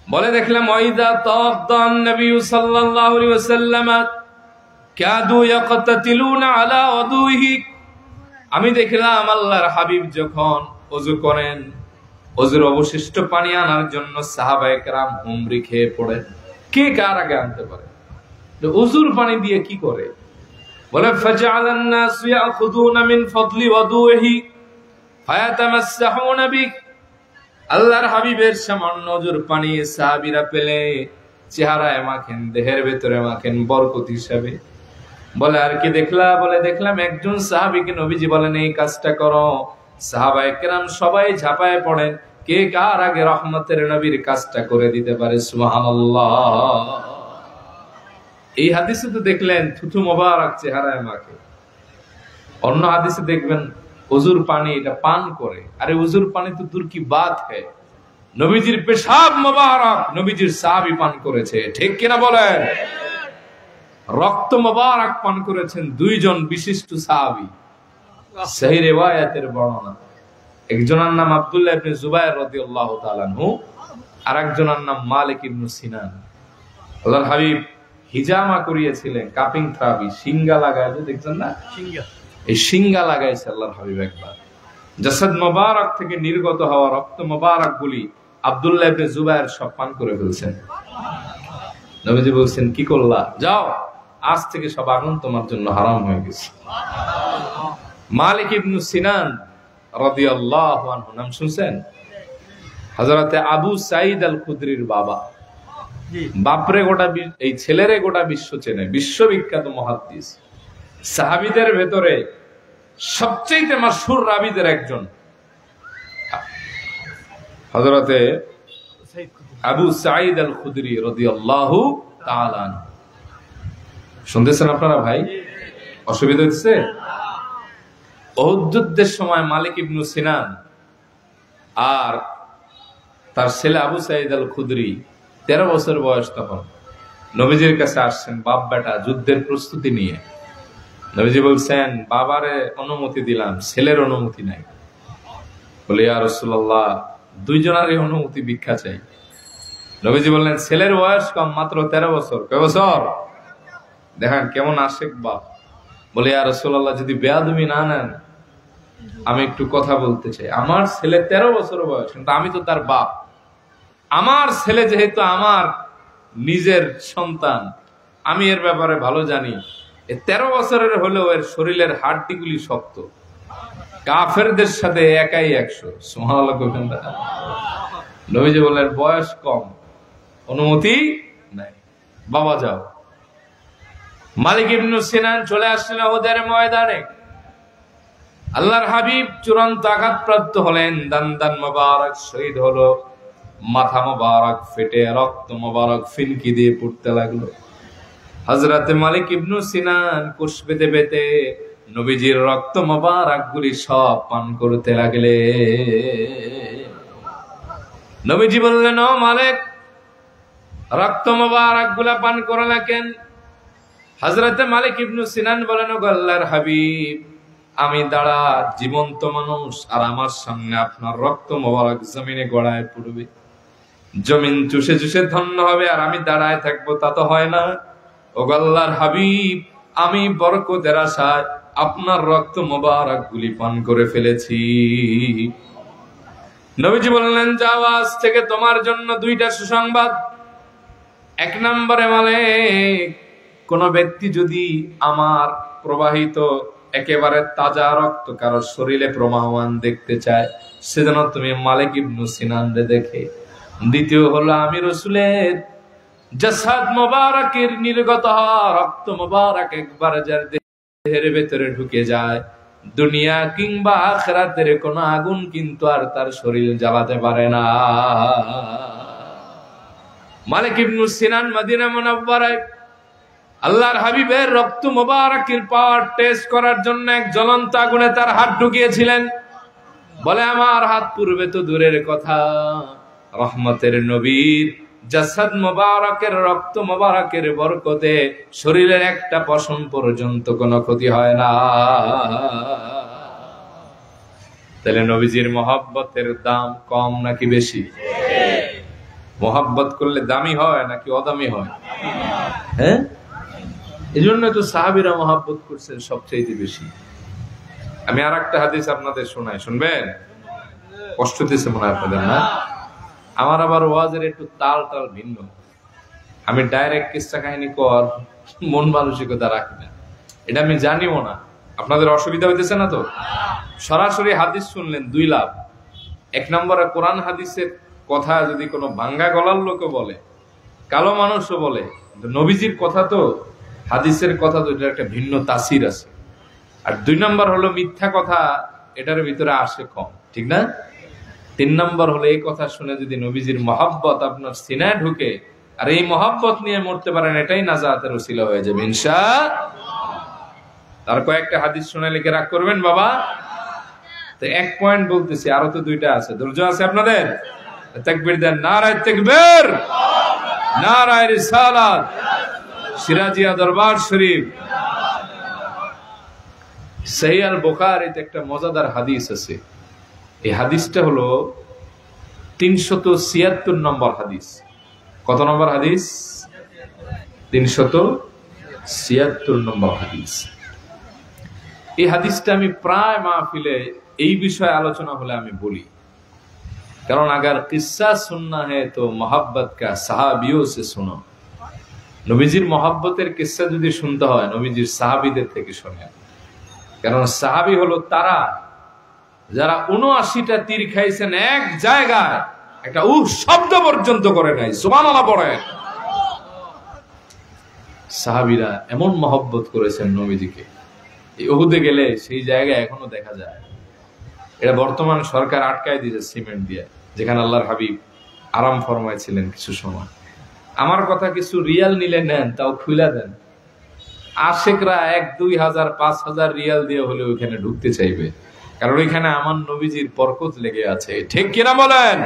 বলে, দেখলাম ওয়াইদা তাওয়াদ্দান নবী সাল্লাল্লাহু আলাইহি ওয়াসাল্লাম কাদু ইয়াকতাতিলুনা আলা ওয়াদুহি। আমি দেখলাম আল্লাহর হাবিব যখন ওযু করেন, ওযুর অবশিষ্ট পানি আনার জন্য সাহাবায়ে কেরাম হুমড়ি খেয়ে পড়েন। কে কার আগে আনতে পারে? ওযুর পানি দিয়ে কি করে? বলে, ফাজআলান নাস ইয়াখুযুনা মিন ফাদলি ওয়াদুহি ফায়াতামাসসাহুনা বিহি। আল্লাহর হাবিবের সামান্য ওযুর পানি সাহাবীরা পেলে চেহারায় মাখেন, দেহের ভেতরে মাখেন বরকত হিসাবে। বলে, আর কি দেখলা? বলে, দেখলাম একজন সাহাবীকে নবীজি বলেন এই কাজটা করো, সাহাবায়ে কেরাম সবাই ঝাঁপায় পড়েন, কে কার আগে রহমতের নবীর কাজটা করে দিতে পারে। সুবহানাল্লাহ। এই হাদিসে তো দেখলেন থুতু মোবারক চেহারায় মাখে, অন্য হাদিসে দেখবেন ওযুর পানি এটা পান করে। আরে ওযুর পানি তো দূর কি বাত है, নবীজির পেশাব মোবারক নবীজির সাহাবী পান করেছে, ঠিক কিনা বলেন? রক্ত মোবারক পান করেছেন দুইজন বিশিষ্ট সাহাবী। সহিহ রিওয়ায়াতের বর্ণনা, একজনের নাম আব্দুল্লাহ ইবনে জুবায়ের রাদিয়াল্লাহু তাআলা আনহু, আরেকজনের নাম মালিক ইবনে সিনান। আল্লাহর হাবিব হিজামা করিয়েছিলেন, কাপিং থ্রাবি, সিঙ্গা লাগায়, দেখছেন না সিঙ্গা, এই সিঙ্গা লাগাইছে আল্লাহর হাবিব একবার। জাসাদ মোবারক থেকে নির্গত হওয়া রক্ত মোবারক গুলি আব্দুল্লাহ ইবনে জুবায়ের সব পান করে ফেলছেন। নবীজি বলছেন, কি করলা? যাও, আজ থেকে সব আগুন তোমার জন্য হারাম হয়ে গেছে। মালিক ইবনে সিনান রাদিয়াল্লাহু আনহু নাম শুনছেন? হযরতে আবু সাঈদ আল খুদরির বাবা। বাপরে গোটা, এই ছেলেরে গোটা বিশ্ব চেনে, বিশ্ববিখ্যাত মুহাদ্দিস। সাহাবীদের ভেতরে সবচেয়ে মাশহুর রাবীদের একজন হযরতে আবু সাঈদ আল খুদরি রাদিয়াল্লাহু তাআলা আনহু। শুনতেছেন আপনারা ভাই? অসুবিধা হচ্ছে? উহুদ যুদ্ধের সময় মালিক ইবনে সিনান আর তার ছেলে আবু সাঈদ আল খুদরি 13 বছর বয়স, তখন নবীজির কাছে আসছেন বাপ বেটা যুদ্ধের প্রস্তুতি নিয়ে। নবীজি বলছেন, বাবারে অনুমতি দিলাম, ছেলের অনুমতি নাই। বলে, ইয়া রাসূলুল্লাহ দুইজনেরই অনুমতি ভিক্ষা চাই। নবীজি বললেন, ছেলের বয়স কম, মাত্র 13 বছর। কয় বছর? দেখেন কেমন আশেক বাপ। বলে, ইয়া রাসূলুল্লাহ যদি বেয়াদবি না নেন, আমি একটু কথা বলতে চাই। আমার ছেলে 13 বছর বয়স, কিন্তু আমি তো তার বাপ। আমার ছেলে যেহেতু আমার নিজের সন্তান, আমি এর ব্যাপারে ভালো জানি। 13 বছরের হলেও এর শরীরের হাড্ডিগুলি শক্ত, কাফেরদের সাথে একাই 100। সুবহানাল্লাহ। নবীজি বললেন বয়স কম, অনুমতি নাই, বাবা যাও। মালিক ইবনে সিনান চলে আসলেন উহুদের ময়দানে। আল্লাহর হাবিব চূড়ান্ত আঘাতপ্রাপ্ত হলেন, দান মোবারক শহীদ হলো, মাথা মোবারক ফেটে রক্ত মোবারক ফিনকি দিয়ে পড়তে লাগলো। হযরতে মালিক ইবনে সিনান কোষ বেঁধে বেঁধে নবীজির রক্ত মোবারক গুলি সব পান করতে লাগলে। নবীজি বললেন, ও মালিক, রক্ত মোবারক গুলা পান করলা কেন? হযরতে মালিক ইবনে সিনান বলেন, ও আল্লাহর হাবিব, আমি দাঁড়া জীবন্ত মানুষ, আর আমার সামনে আপনার রক্ত মোবারক জমিনে গড়ায় পড়বে, জমিন চুষে চুষে ধন্য হবে, আর আমি দাঁড়ায় থাকবো, তা তো হয় না। ও আল্লাহর হাবিব, আমি বরকতের আশায় আপনার রক্ত মোবারক গুলি পান করে ফেলেছি। নবীজি বললেন, যাও, আজ থেকে তোমার জন্য 2টা সুসংবাদ। 1 নম্বরে মালিক, কোন ব্যক্তি যদি আমার প্রবাহিত একেবারে তাজা রক্ত কারো শরীরে প্রবাহমান দেখতে চায়, সেজন্য তুমি মালিক ইবনে সিনানরে দেখে। দ্বিতীয় হলো, আমি রাসূলের জাসাদ মোবারকের নির্গত রক্ত মোবারক একবার যার দেহের ভেতরে ঢুকে যায়, দুনিয়া কিংবা আখিরাতের কোন আগুন কিন্তু আর তার শরীর জ্বালাতে পারে না। মালিক ইবনে সিনান মদিনা মুনাওয়ারায় আল্লাহর হাবিবের রক্ত মোবারকের পাওয়ার টেস্ট করার জন্য এক জ্বলন্ত আগুনে তার হাত ঢুকিয়েছিলেন। বলে, আমার হাত পূর্বে তো দূরের কথা, রহমতের নবীর জাসাদ মোবারকের রক্ত মোবারকের বরকতে শরীরের একটা পশম পর্যন্ত কোনো ক্ষতি হয় না। তাহলে নবীজির মহব্বতের দাম কম নাকি বেশি? মহব্বত করলে দামি হয় নাকি অদামি হয়? হ্যাঁ, এই জন্য তো সাহাবীরা মহব্বত করছেন সবচেয়ে বেশি। আমি আর একটা হাদিস আপনাদের শোনাই, শুনবেন? কষ্ট দিচ্ছে মনে হয় আপনাদের, না? আমার আবার ওয়াজের একটু তাল ভিন্ন। আমি ডাইরেক্ট কিসসা কাহিনী কর মন মানসিকতা রাখি না, এটা আমি জানিও না। আপনাদের অসুবিধা হইতেছে না তো? সরাসরি হাদিস শুনলেন 2 লাভ। 1 নম্বরে কোরআন হাদিসের কথা যদি কোনো ভাঙ্গা গলার লোকও বলে, কালো মানুষও বলে, নবীজির কথা তো, হাদিসের কথা তো, এটার একটা ভিন্ন তাসির আছে। আর 2 নম্বর হলো মিথ্যা কথা, এটার ভিতরে আসে কম, ঠিক না? 3 নম্বর হলো এই কথা শুনে যদি নবীজির মহব্বত আপনার সিনায় ঢুকে, আর এই মহব্বত নিয়ে মরতে পারেন, এটাই নাজাতের ওসিলা হয়ে যাবে ইনশাআল্লাহ। তার কয়েকটা হাদিস শুনে লিখে রাখ করবেন বাবা। তো 1 পয়েন্ট বলতেছি, আরো তো 2টা আছে। ধৈর্য আছে আপনাদের? তাকবীর দেন, নারায়ে তাকবীর, নারায়ে রিসালাত, সিরাজিয়া দরবার শরীফ। সহিহ আল বুখারীতে একটা মজাদার হাদিস আছে। এই হাদিসটা হলো 376 নম্বর হাদিস। কত নম্বর হাদিস? 376 নম্বর হাদিস। এই হাদিসটা আমি প্রায় মাহফিলে এই বিষয়ে আলোচনা হলে আমি বলি, কারণ আগার কিस्सा सुनना है तो मोहब्बत का साहबियों से सुनो। নবীজির মহব্বতের কিस्सा যদি শুনতে হয়, নবীজির সাহাবীদের থেকে শুনেন। কারণ সাহাবী হলো তারা যারা ৭৯টা তীর খাইছেন এক জায়গায়, একটা শব্দ পর্যন্ত করে নাই। সুবহানাল্লাহ পড়েন। সাহাবীরা এমন মহব্বত করেছেন নবীজিকে, এই উহুদে গেলে সেই জায়গায় এখনো দেখা যায়। এটা বর্তমান সরকার আটকায় দিয়েছে সিমেন্ট দিয়ে, যেখানে আল্লাহর হাবিব আরাম ফরমাইছিলেন কিছু সময়। আমার কথা, কিছু রিয়াল নিলে নেন, তাও খুলে দেন। আশেকরা 1, 2 হাজার 5 হাজার রিয়াল দিয়ে হলে ওইখানে ঢুকতে চাইবে, কারণ ওইখানে আমার নবীজির বরকত লেগে আছে। ঠিক কিনা বলেন?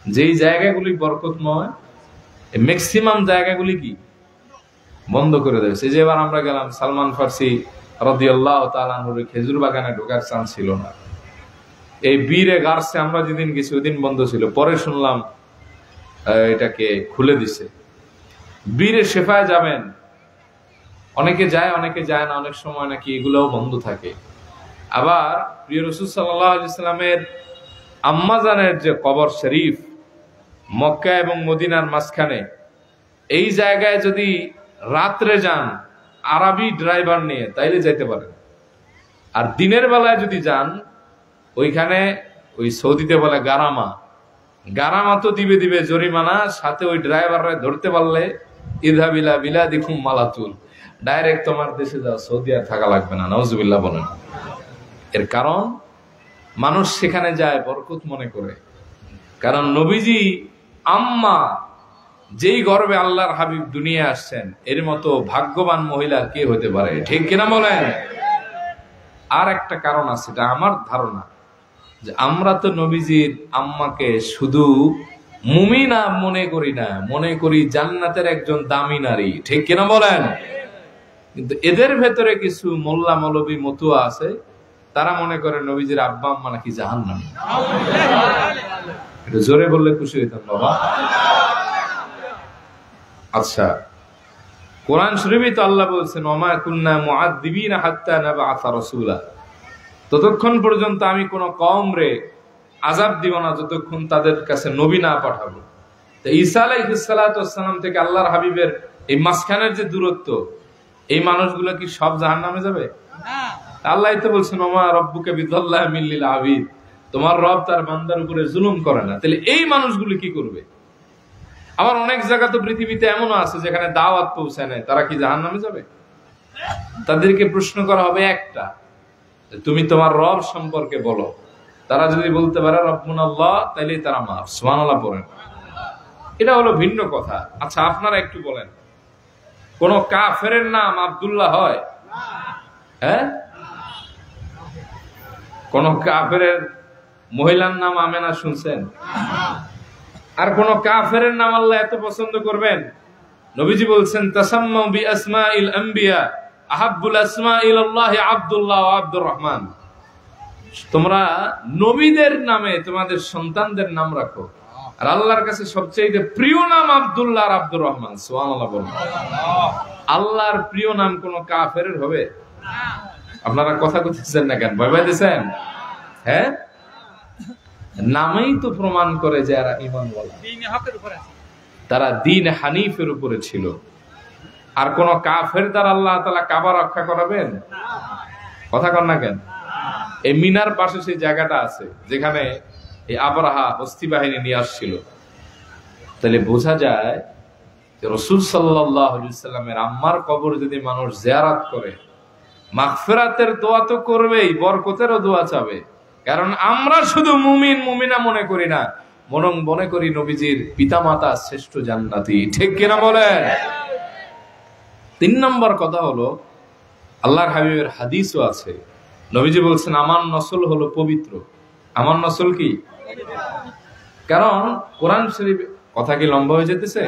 যেই জায়গাগুলি বরকতময়, ম্যাক্সিমাম জায়গাগুলি কি বন্ধ করে দেয়। সেই যে এবার আমরা গেলাম, সালমান ফার্সি রাদিয়াল্লাহু তাআলা আনহুর খেজুর বাগানে ঢোকার চান্স ছিল না। এই বীরে গার্সে আমরা যেদিন গেছি ওইদিন বন্ধ ছিল, পরে শুনলাম এটাকে খুলে দিছে। বীরে শেফায় যাবেন, অনেকে যায় অনেকে যায় না, অনেক সময় নাকি এগুলোও বন্ধ থাকে। আবার প্রিয় রাসূল সাল্লাল্লাহু আলাইহি ওয়াসাল্লামের আম্মাজানের যে কবর শরীফ মক্কা এবং মদিনার মাঝখানে, এই জায়গায় যদি রাত্রে যান আরবি ড্রাইভার নিয়ে, তাইলে যেতে পারেন। আর দিনের বেলায় যদি যান, ওইখানে ওই সৌদিতে বলে গারামা, গারামা তো দিবে দিবে জরিমানা, সাথে ওই ড্রাইভাররা ধরতে পারলে ইদহাবিলা বিলা দেখুম মালাতুল, ডাইরেক্ট তোমার দেশে যাও, সৌদি আর থাকা লাগবে না। নাউজুবিল্লাহ বলেন। এর কারণ মানুষ সেখানে যায় বরকত মনে করে। কারণ নবীজি আম্মা যেই গর্বে আল্লাহর হাবিব দুনিয়া আসছেন, এর মতো ভাগ্যবান মহিলা কে হতে পারে? ঠিক কিনা বলেন? আর একটা কারণ আছে, এটা আমার ধারণা, যে আমরা তো নবীজির আম্মাকে শুধু মুমিনা মনে করি না, মনে করি জান্নাতের একজন দামি নারী। ঠিক কিনা বলেন? কিন্তু এদের ভেতরে কিছু মোল্লা মৌলবী মতুয়া আছে, তারা মনে করে নবীজির আব্বা আম্মা নাকি জাহান্নামী। এটা জোরে বললে খুশি হইতাম বাবা। আচ্ছা, কোরআন শরীফে তো আল্লাহ বলছেন, ওমা কুন্না মুআদ্দিবিনা হাত্তা নাবআসা রাসূলা, ততক্ষণ পর্যন্ত আমি কোন কওমরে আযাব দিব না যতক্ষণ তাদের কাছে নবী না পাঠাবো। তো ঈসা আলাইহিস সালাতু ওয়াস সালাম থেকে আল্লাহর হাবিবের এই মাঝখানের যে দূরত্ব, এই মানুষগুলো কি সব জাহান্নামে যাবে? না। আল্লাহ তো বলছেন, ওমা রব্বুকা বিযাল্লামিল লিল আবিদ, তোমার রব তার বান্দার উপরে জুলুম করে না। তাহলে এই মানুষগুলো কি করবে? আবার অনেক জায়গা তো পৃথিবীতে এমনও আছে যেখানে দাওয়াত পৌঁছায় নাই, তারা কি জাহান্নামে যাবে? তাদেরকে প্রশ্ন করা হবে একটা, তুমি তোমার রব সম্পর্কে বলো। তারা যদি বলতে পারে রব্বুনাল্লাহ, তাইলে তারা মাফ, সুবহানাল্লাহ পড়েন। এটা হলো ভিন্ন কথা। আচ্ছা, আপনারা একটু বলেন, কোন কাফেরের নাম আব্দুল্লাহ হয়? হ্যাঁ? কোন কাফেরের মহিলার নাম আমেনা শুনছেন? আর কোন কাফেরের নাম আল্লাহ এত পছন্দ করবেন? নবীজি বলছেন, তাসাম্মাউ বিআসমাইল আম্বিয়া আহাব্বুল আসমা ইলাল্লাহি আব্দুল্লাহ ওয়া আব্দুর রহমান। তোমরা নবীদের নামে তোমাদের সন্তানদের নাম রাখো, আর আল্লাহর কাছে সবচেয়ে প্রিয় নাম আব্দুল্লাহ আর আব্দুর রহমান। সুবহানাল্লাহ বলুন। আল্লাহর প্রিয় নাম কোন কাফেরের হবে? আপনারা কথা কইতেছেন না কেন? ভয় পাইতেছেন? হ্যাঁ, নামেই তো প্রমাণ করে যে এরা ঈমানওয়ালা, তারা দ্বীন হানিফের উপরে ছিল। আর কোন কাফের দ্বারা আল্লাহ তাআলা কাবা রক্ষা করাবেন? কথা কন না কেন? এই মিনার পাশে সেই জায়গাটা আছে যেখানে এই আবরাহা হস্তি বাহিনী নিয়ে আসছিল। তাহলে বোঝা যায় যে রাসূল সাল্লাল্লাহু আলাইহি ওয়াসাল্লামের আম্মার কবর যদি মানুষ জিয়ারত করে, মাগফিরাতের দোয়া তো করবেই, বরকতেরও দোয়া চাবে। কারণ আমরা শুধু মুমিন মুমিনা মনে করি না, বরং মনে করি নবীজির পিতামাতা শ্রেষ্ঠ জান্নাতি। ঠিক কিনা বলেন? 3 নম্বর কথা হলো, আল্লাহর হাবিবের হাদিসও আছে, নবীজি বলছেন, আমার নসল হলো পবিত্র। আমার নসল কি? কারণ কোরআন শরীফ, কথা কি লম্বা হয়ে যেতেছে?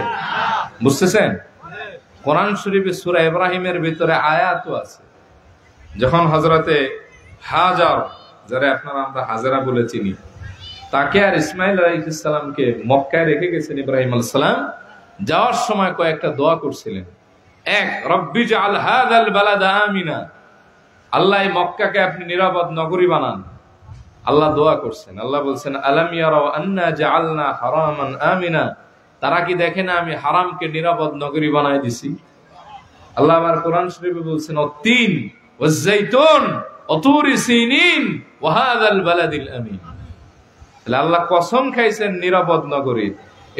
বুঝতেছেন? কোরআন শরীফে সূরা ইব্রাহিমের ভিতরে আয়াতও আছে, যখন হযরতে হাজার, যারা আপনারা আমরা হাজেরা বলে চিনি, তাকে আর ইসমাইল আলাইহিস সালামকে মক্কায় রেখে গেছেন ইব্রাহিম আলাইহিস সালাম, যাওয়ার সময় কয়েকটা দোয়া করছিলেন। এক, রব্বি জাআল হাযাল বালাদা আমিনা, আল্লাহ এই মক্কাকে আপনি নিরাপদ নগরী বানান। আল্লাহ দোয়া করছেন। আল্লাহ বলছেন, আলাম ইয়ারাউ আন্না জাআলনা হারামান আমিনা, তারা কি দেখে না আমি হারামকে নিরাপদ নগরী বানাই দিছি? আল্লাহ আবার কোরআন শরীফে বলছেন, অত্তিন ওয়াজ-যাইতুন ওয়াতুরি সিনিন ওয়া হাযাল বালাদিল আমিন। তাহলে আল্লাহ কসম খাইছেন নিরাপদ নগরী।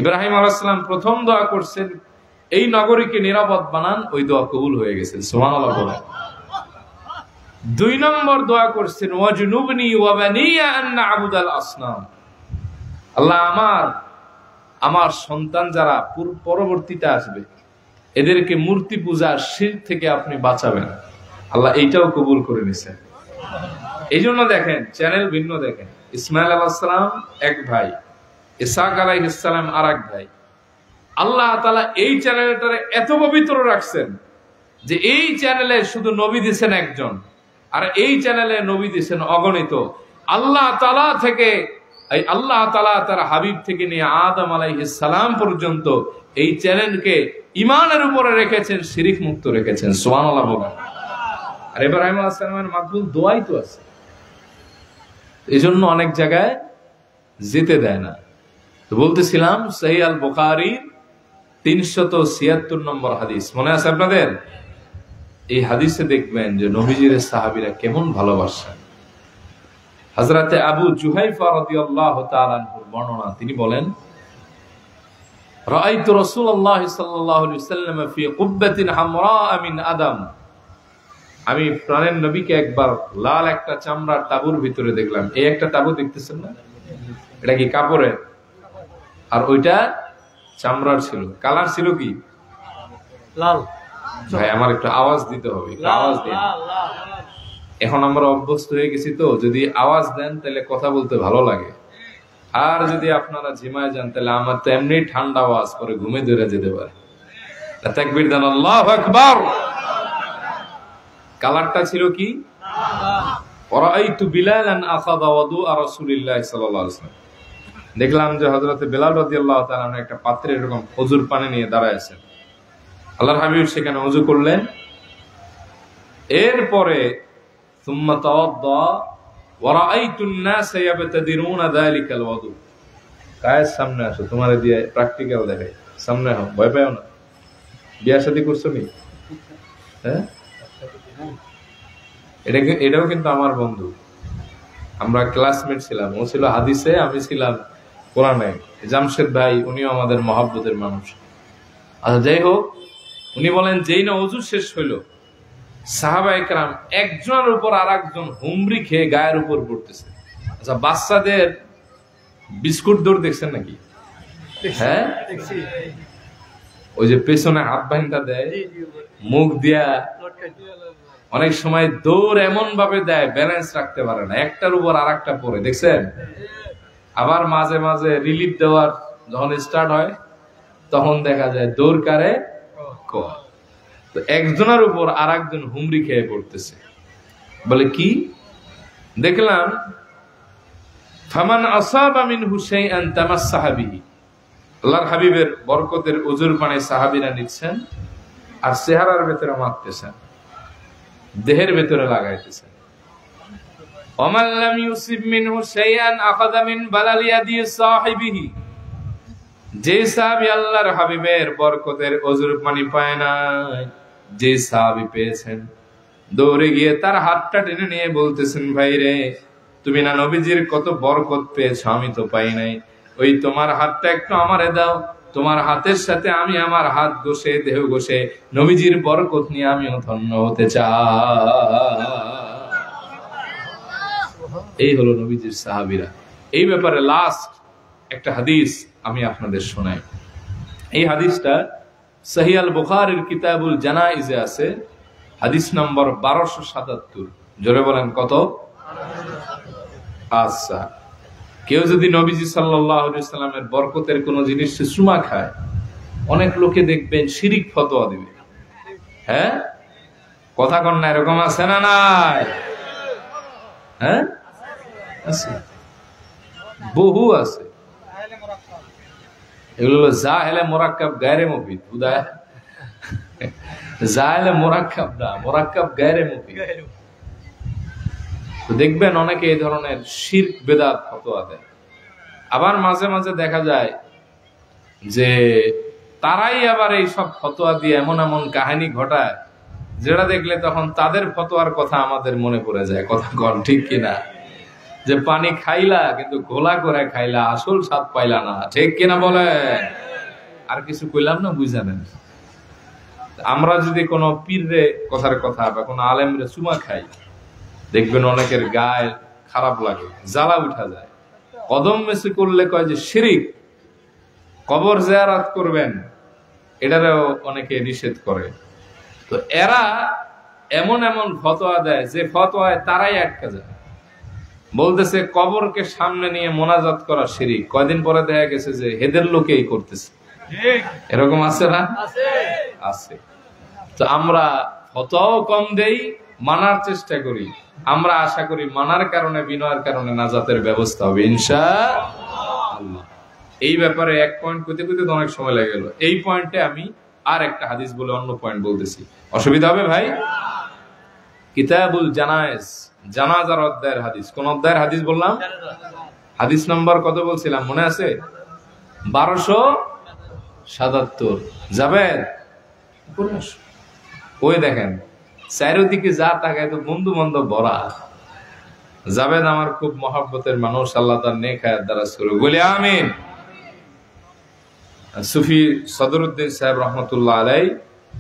ইব্রাহিম আলাইহিস সালাম প্রথম দোয়া করছেন, এই নগরীকে নিরাপদ বানান, ওই দোয়া কবুল হয়ে গেছে। সুবহানাল্লাহ বলেন। 2 নম্বর দোয়া করছেন, ওয়াজনুবনি ওয়া বানিয়া আন না'বুদাল আসনাম, আল্লাহ আমার সন্তান যারা পরবর্তীতে আসবে, এদেরকে মূর্তি পূজার শিরক থেকে আপনি বাঁচাবেন। আল্লাহ এইটাও কবুল করে নিয়েছেন। এই জন্য দেখেন, চ্যানেল ভিন্ন দেখেন, ইসমাইল আলাইহিস সালাম এক ভাই, ইসহাক আলাইহিস সালাম আরেক ভাই। আল্লাহ তাআলা এই চ্যানেলটারে এত পবিত্র রাখছেন যে এই চ্যানেলে শুধু নবী দিয়েছেন একজন, আর এই চ্যানেলে নবী দিয়েছেন অগণিত। আল্লাহ তাআলা থেকে, এই আল্লাহ তাআলা তার হাবিব থেকে নিয়ে আদম আলাইহিস সালাম পর্যন্ত এই চ্যানেলকে ঈমানের উপরে রেখেছেন, শিরক মুক্ত রেখেছেন। সুবহানাল্লাহ বলেন। আর ইব্রাহিম আলাইহিস সালামের মাকবুল দোয়াই তো আছে, এজন্য অনেক জায়গায় যেতে দেয় না। তো বলতেছিলাম, সহিহ আল বুখারীর 376 নম্বর হাদিস, মনে আছে আপনাদের? এই হাদিসে দেখবেন যে নবীজির সাহাবীরা কেমন ভালোবাসেন। হযরতে আবু জুহাইফা রাদিয়াল্লাহু তাআলা আনহুর বর্ণনা, তিনি বলেন, রাআইতু রাসূলুল্লাহ সাল্লাল্লাহু আলাইহি ওয়াসাল্লাম ফি কুব্বাতিন হামরা মিন আদম। আমি প্রাণের নবীকে একবার লাল একটা চামড়ার তাঁবুর ভিতরে দেখলাম। এই একটা তাঁবু দেখতেছেন না, এটা কি কাপড়ের? আর ওইটা চামড়ার ছিল। কালার ছিল কি? লাল। ভাই আমার একটু আওয়াজ দিতে হবে, একটু আওয়াজ দিন। এখন আমরা অভ্যস্ত হয়ে গেছি তো, যদি আওয়াজ দেন তাহলে কথা বলতে ভালো লাগে। আর যদি আপনারা ঝিমায় যান তাহলে আমার তো এমনি ঠান্ডা আওয়াজ করে ঘুমে ধরে যেতে পারে। তাকবীর দেন, আল্লাহু আকবার। কালারটা ছিল কি? ওয়ারাইতু বিলালান আখাযা ওয়াদুআ রাসূলিল্লাহ সাল্লাল্লাহু আলাইহি ওয়াসাল্লাম। দেখলাম যে হযরতে বেলাল রাদিয়াল্লাহু তাআলা একটা পাত্রে এরকম খেজুর পানি নিয়ে দাঁড়ায় আছেন। আল্লাহর হাবিব সেখানে ওযু করলেন। এরপরে সুম্মা তাওয়াদ্দা ওয়া রাআইতুন নাস ইয়াবতাদিরুনা যালিকাল ওযু। কায়ের সামনে আসো, তোমারে দিয়ে প্র্যাকটিক্যাল দেখাই। সামনে হও, ভয় পাও না। বিয়ে শাদী করছো নি? হ্যাঁ, এটাও কিন্তু আমার বন্ধু, আমরা ক্লাসমেট ছিলাম। ও ছিল হাদিসে, আমি ছিলাম কোরআনে। জামশেদ ভাই, উনিও আমাদের মহব্বতের মানুষ। আচ্ছা, যাই হোক, উনি বলেন যেই না ওযু শেষ হইল, সাহাবায়ে কেরাম একজনের উপর আরেকজন হুমড়ি খেয়ে গায়ের উপর পড়তেছে। আচ্ছা, বাচ্চাদের বিস্কুট দৌড় দেখছেন নাকি? হ্যাঁ, ওই যে পেছনে হাত বাঁধা দেয়, মুখ দিয়া অনেক সময় দৌড় এমন ভাবে দেয় ব্যালেন্স রাখতে পারে না, একটার উপর আর একটা পরে, দেখছেন? আবার মাঝে মাঝে রিলিফ দেওয়ার যখন স্টার্ট হয় তখন দেখা যায় দৌড় কারে কয়। তো একজনের উপর আর একজন হুমড়ি খেয়ে পড়তেছে। বলে কি দেখলাম, ফামান আসাবা মিনহু শাইআন তামাসসাহা বিহি। আল্লাহর হাবিবের বরকতের ওযুর পানি সাহাবীরা নিচ্ছেন আর চেহারার ভিতরে মাখতেছেন, দেহের ভিতরে লাগাইতেছেন। ওমান লাম ইউসিব মিনহু শাইআন আখাযা মিন বালালি ইয়াদি সাহিবিহি। যে সাহাবী আল্লাহর হাবিবের বরকতের ওযুর পানি পায় না, যে সাহাবী পেয়েছেন, দৌড়ে গিয়ে তার হাতটা টেনে নিয়ে বলতেছেন, ভাই রে, তুমি না নবীজির কত বরকত পেয়েছো, আমি তো পাই নাই। ওই তোমার হাতটা একটু আমারে দাও, তোমার হাতের সাথে আমি আমার হাত ঘষে, দেহ ঘষে নবীজির বরকত নিয়ে আমিও ধন্য হতে চাই। এই হলো নবীজির সাহাবীরা। এই ব্যাপারে লাস্ট একটা হাদিস আমি আপনাদের শোনাই। এই হাদিসটা সহিহ আল বুখারীর কিতাবুল জানাইজে আছে, হাদিস নম্বর 1277। জোরে বলেন কত? আচ্ছা, কেউ যদি নবীজি সাল্লাল্লাহু আলাইহি ওয়াসাল্লামের বরকতের কোন জিনিস চুমা খায়, অনেক লোকে দেখবেন শিরিক ফতোয়া দিবে। হ্যাঁ, কথা কন না, এরকম আছে না নাই? হ্যাঁ, আছে, বহু আছে। এগুলো জাহেলে মুরাক্কাব গায়রে মুফিদ। উদায় জাহেলে মুরাক্কাব না, মুরাক্কাব গায়রে মুফিদ। তো দেখবেন অনেকে এই ধরনের শিরক বেদাত ফতোয়া দেয়। আবার মাঝে মাঝে দেখা যায় যে তারাই আবার এই সব ফতোয়া দিয়ে এমন এমন কাহিনী ঘটায়, যেটা দেখলে তখন তাদের ফতোয়ার কথা আমাদের মনে পড়ে যায়। কথা কন ঠিক কিনা? যে পানি খাইলা কিন্তু গোলা করে খাইলা, আসল স্বাদ পাইলা না, ঠিক কিনা বলে? আর কিছু কইলাম না, বুঝানেন? আমরা যদি কোনো পীররে কথার কথা বা কোনো আলেমরে চুমা খাই, দেখবেন অনেকের গায়ে খারাপ লাগে, জ্বালা উঠা যায়। কদম মেসি করলে কয় যে শিরিক, কবর জিয়ারত করবেন, এটারও অনেকে নিষেধ করে। তো এরা এমন এমন ফতোয়া দেয় যে ফতোয়ায় তারাই আটকে যায়। বলতেছে কবরকে সামনে নিয়ে মোনাজাত করা শিরিক, কয়দিন পরে দেখা গেছে যে হেদের লোকেই করতেছে। এরকম আছে না? আছে। তো আমরা ফতোয়াও কম দেই, মানার চেষ্টা করি। আমরা আশা করি মানার কারণে, বিনয়ের কারণে নাজাতের ব্যবস্থা হবে ইনশাআল্লাহ। এই ব্যাপারে এক পয়েন্ট কইতে কইতে অনেক সময় লেগে গেল। এই পয়েন্টে আমি আর একটা হাদিস বলে অন্য পয়েন্ট বলতেছি, অসুবিধা হবে ভাই? কিতাবুল জানায়েজ, জানাজার অধ্যায়ের হাদিস। কোন অধ্যায়ের হাদিস বললাম? হাদিস নাম্বার কত বলছিলাম মনে আছে? 1200। 77 যাবেন? ওই দেখেন চারিদিকে যা তাকায় তো বন্ধু বান্ধব ভরা। জাবেদ আমার খুব মহব্বতের মানুষ, আল্লাহ তার নেক হায়াত দ্বারা শুরু বলি আমিন। সুফি সদরুদ্দিন সাহেব রহমতুল্লাহ আলাই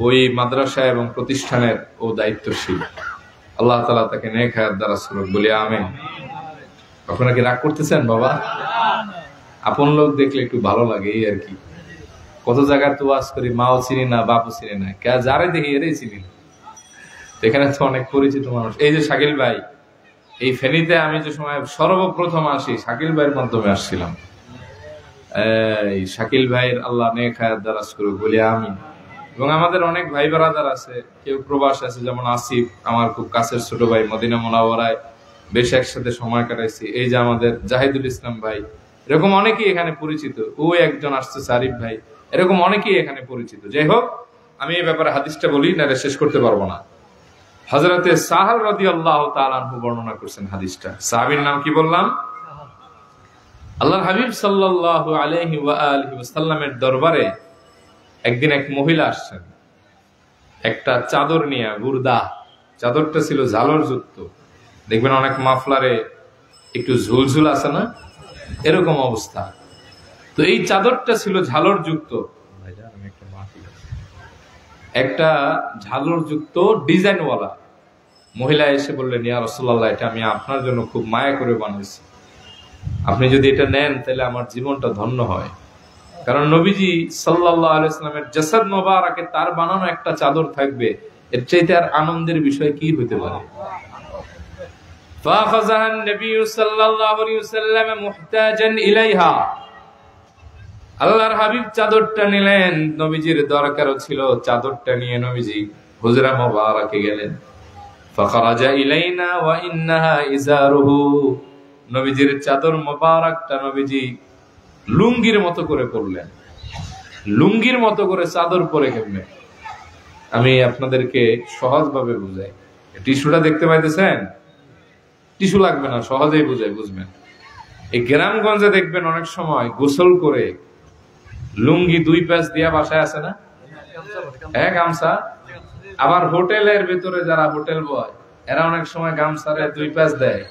ওই মাদ্রাসা এবং প্রতিষ্ঠানের ও দায়িত্বশীল, আল্লাহ তাআলা তাকে নেক হায়াত দ্বারা শুরু বলি আমিন। আপনারা কি রাগ করতেছেন বাবা? আপন লোক দেখলে একটু ভালো লাগে এই আর কি। কত জায়গায় তো ওয়াজ করি, মাও চিনি না বাপও চিনি না, কে যারে দেখি এরাই চিনি না। এখানে তো অনেক পরিচিত মানুষ। এই যে শাকিল ভাই, এই ফেনীতে আমি যে সময় সর্বপ্রথম আসি শাকিল ভাইয়ের মাধ্যমে আসছিলাম। এই শাকিল ভাইয়ের আল্লাহ নেক হায়াত দ্বারা করুক বলি আমিন। এবং আমাদের অনেক ভাই ব্রাদার আছে, কেউ প্রবাস আছে, যেমন আসিফ আমার খুব কাছের ছোট ভাই, মদিনা মুনাওয়ারায় বেশ একসাথে সময় কাটাইছি। এই যে আমাদের জাহিদুল ইসলাম ভাই, এরকম অনেকেই এখানে পরিচিত। ওই একজন আসছে আরিফ ভাই, এরকম অনেকেই এখানে পরিচিত। যাই হোক, আমি এই ব্যাপারে হাদিসটা বলি না, শেষ করতে পারবো না। হযরতে সাহাল রাদিয়াল্লাহু তাআলা আনহু বর্ণনা করছেন হাদিসটা। সাহাবীর নাম কি বললাম? আল্লাহর হাবিব সাল্লাল্লাহু আলাইহি ওয়া আলিহি ওয়াসাল্লামের দরবারে একদিন এক মহিলা আসছেন, একটা চাদর নিয়ে, বুরদা। চাদরটা ছিল ঝালর যুক্ত। দেখবেন অনেক মাফলারে একটু ঝুলঝুল আছে না, এরকম অবস্থা। তো এই চাদরটা ছিল ঝালর যুক্ত, একটা ঝালর যুক্ত ডিজাইনওয়ালা। মহিলা এসে বললেন, ইয়া রাসূলুল্লাহ, এটা আমি আপনার জন্য খুব মায়া করে বানিয়েছি, আপনি যদি এটা নেন তাহলে আমার জীবনটা ধন্য হয়। কারণ নবীজি সাল্লাল্লাহু আলাইহি ওয়াসাল্লামের জাসাদ মোবারকে তার বানানো একটা চাদর থাকবে, এর চাইতে আর আনন্দের বিষয় কি হতে পারে? ফাখাযাহা নবী সাল্লাল্লাহু আলাইহি ওয়াসাল্লাম মুহতাজান ইলাইহা। আল্লাহর হাবিব চাদরটা নিলেন, নবীজির দরকারও ছিল। চাদরটা নিয়ে নবীজি হুজরা মোবারকে গেলেন। ফাখারাজা ইলাইনা ওয়া ইন্নাহা ইজারুহু। নবীজির চাদর মোবারকটা নবীজি লুঙ্গির মতো করে পরলেন। লুঙ্গির মতো করে চাদর পরে কেমনে, আমি আপনাদেরকে সহজভাবে বুঝাই। টিস্যুটা দেখতে পাইতেছেন? টিস্যু লাগবে না, সহজেই বুঝাই, বুঝবেন। এই গ্রামগঞ্জে দেখবেন অনেক সময় গোসল করে লুঙ্গি 2 প্যাচ দিয়া বাসায় আছে না, গামছা। আবার হোটেলের ভিতরে যারা হোটেল বয়, এরা অনেক সময় গামছারে 2 প্যাচ দেয়,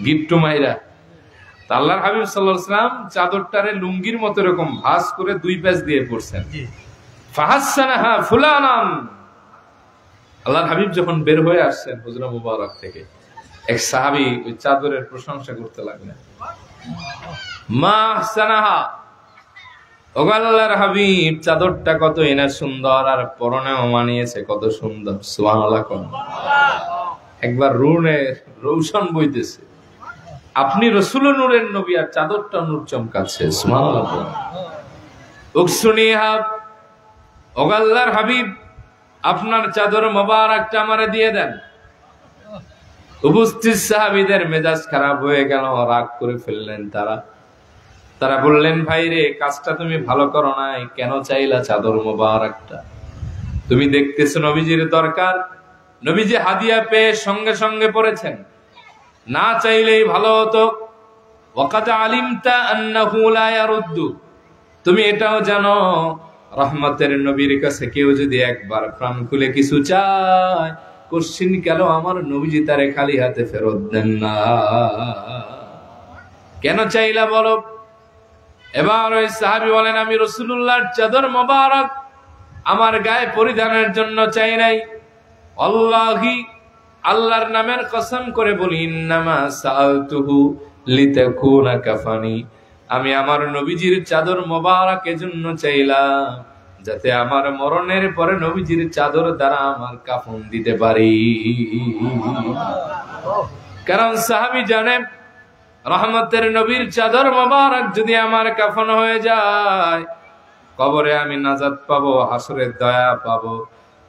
গিট্টু মাইরা। আল্লাহর হাবিব সাল্লাল্লাহু আলাইহি ওয়াসাল্লাম চাদরটারে লুঙ্গির মতো এরকম ভাঁজ করে 2 প্যাচ দিয়ে পড়ছেন। ফাহাসসানাহা ফুলানান। আল্লাহর হাবিব যখন বের হয়ে আসছেন হুজরা মুবারক থেকে, এক সাহাবী ওই চাদরের প্রশংসা করতে লাগলেন। মা আহসানাহা, ও আল্লাহর হাবিব, চাদরটা কত এনা সুন্দর, আর পরনেও মানিয়েছে কত সুন্দর। সুবহানাল্লাহ। একবার রৌশন বইতেছে, আপনি রাসূল নূরের নবী, আর চাদরটা নূর চমকাচ্ছে। সুবহানাল্লাহ। উকসুনিহা, ও আল্লাহর হাবিব, আপনার চাদর মোবারকটা আমারে দিয়ে দেন। উপস্থিত সাহাবীদের মেজাজ খারাপ হয়ে গেল, রাগ করে ফেললেন তারা বললেন, ভাই রে, কাজটা তুমি ভালো করো নাই, কেন চাইলা চাদর মোবারকটা? তুমি দেখতেছো নবীজির দরকার, নবীজি হাদিয়া পেয়ে সঙ্গে সঙ্গে পড়েছেন, না চাইলেই ভালো হতো। ওয়াকাদ আলিমতা আন্নাহু লা ইয়ারুদ্দু, তুমি এটাও জানো রহমতের নবীর কাছে কেউ যদি একবার প্রাণ খুলে কিছু চায়, কোশ্চিন কেন আমার নবীজি তারে খালি হাতে ফেরত দেন না। কেন চাইলা বলো? এবার ওই সাহাবী বলেন, আমি রাসূলুল্লাহর চাদর মোবারক আমার গায়ে পরিধানের জন্য চাই নাই। আল্লাহি, আল্লাহর নামের কসম করে বলি, ইন্নামা সাআলতুহু লিতাকুনা কাফানি, আমি আমার নবীজির চাদর মোবারক এজন্য চাইলাম যাতে আমার মরণের পরে নবীজির চাদর দ্বারা আমার কাফন দিতে পারি। কারণ সাহাবী জানেন, রহমতের নবীর চাদর মোবারক যদি আমার কাফন হয়ে যায়, কবরে আমি নাজাত পাবো, হাসরে দয়া পাবো,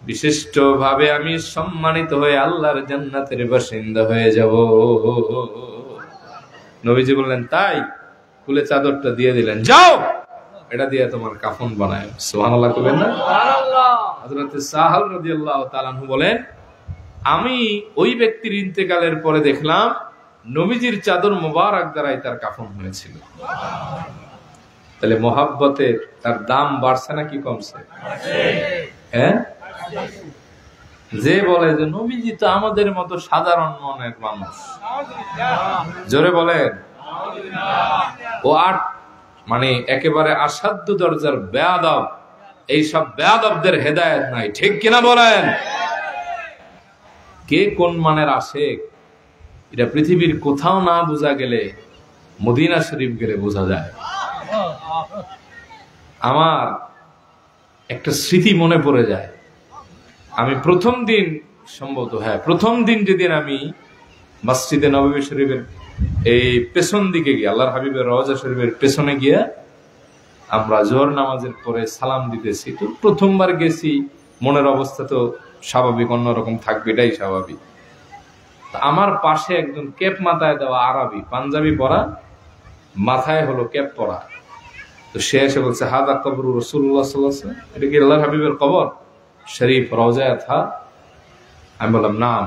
বিশিষ্ট ভাবে আমি সম্মানিত হয়ে আল্লাহর জান্নাতের বাসিন্দা হয়ে যাব। নবীজি বললেন, তাই? খুলে চাদরটা দিয়ে দিলেন, যাও এটা দিয়ে তোমার কাফন বানায়। সুবহানাল্লাহ কইবেন না? সুবহানাল্লাহ। হযরত সাহাল রাদিয়াল্লাহু তাআলা আনহু বলেন, আমি ওই ব্যক্তির ইন্তেকালের পরে দেখলাম নবীজির চাদর মোবারক দ্বারাই তার কাফন হয়েছিল। তাহলে মোহাব্বতের তার দাম বাড়ছে নাকি কমছে? হ্যাঁ, যে বলে যে নবীজি তো আমাদের মতো সাধারণ মনের মানুষ, জোরে বলেন, ও মানে একেবারে অসাধ্য দরজার বেয়াদব, এইসব বেয়াদবদের হেদায়েত নাই, ঠিক কিনা বলেন? কে কোন মানের আশেক এটা পৃথিবীর কোথাও না বোঝা গেলে মদিনা শরীফ গেলে বোঝা যায়। আমার একটা স্মৃতি মনে পড়ে যায়। আমি প্রথম দিন সম্ভবত, হ্যাঁ প্রথম দিন যেদিন আমি মসজিদে নববী শরীফের এই পেছন দিকে গিয়ে, আল্লাহর হাবিবের রওজা শরীফের পেছনে গিয়ে আমরা জোহর নামাজের পরে সালাম দিতেছি। তো প্রথমবার গেছি, মনের অবস্থা তো স্বাভাবিক অন্যরকম থাকবে, এটাই স্বাভাবিক। আমার পাশে একজন ক্যাপ মাথায় দেওয়া আরবি, পাঞ্জাবি পরা, মাথায় হলো ক্যাপ পরা। তো সে এসে বলছে, হাদা কবর রাসূলুল্লাহ সাল্লাল্লাহু আলাইহি ওয়াসাল্লাম, এটা কি আল্লাহর হাবিবের কবর শরীফ রওজায় থা? আমি বললাম নাম।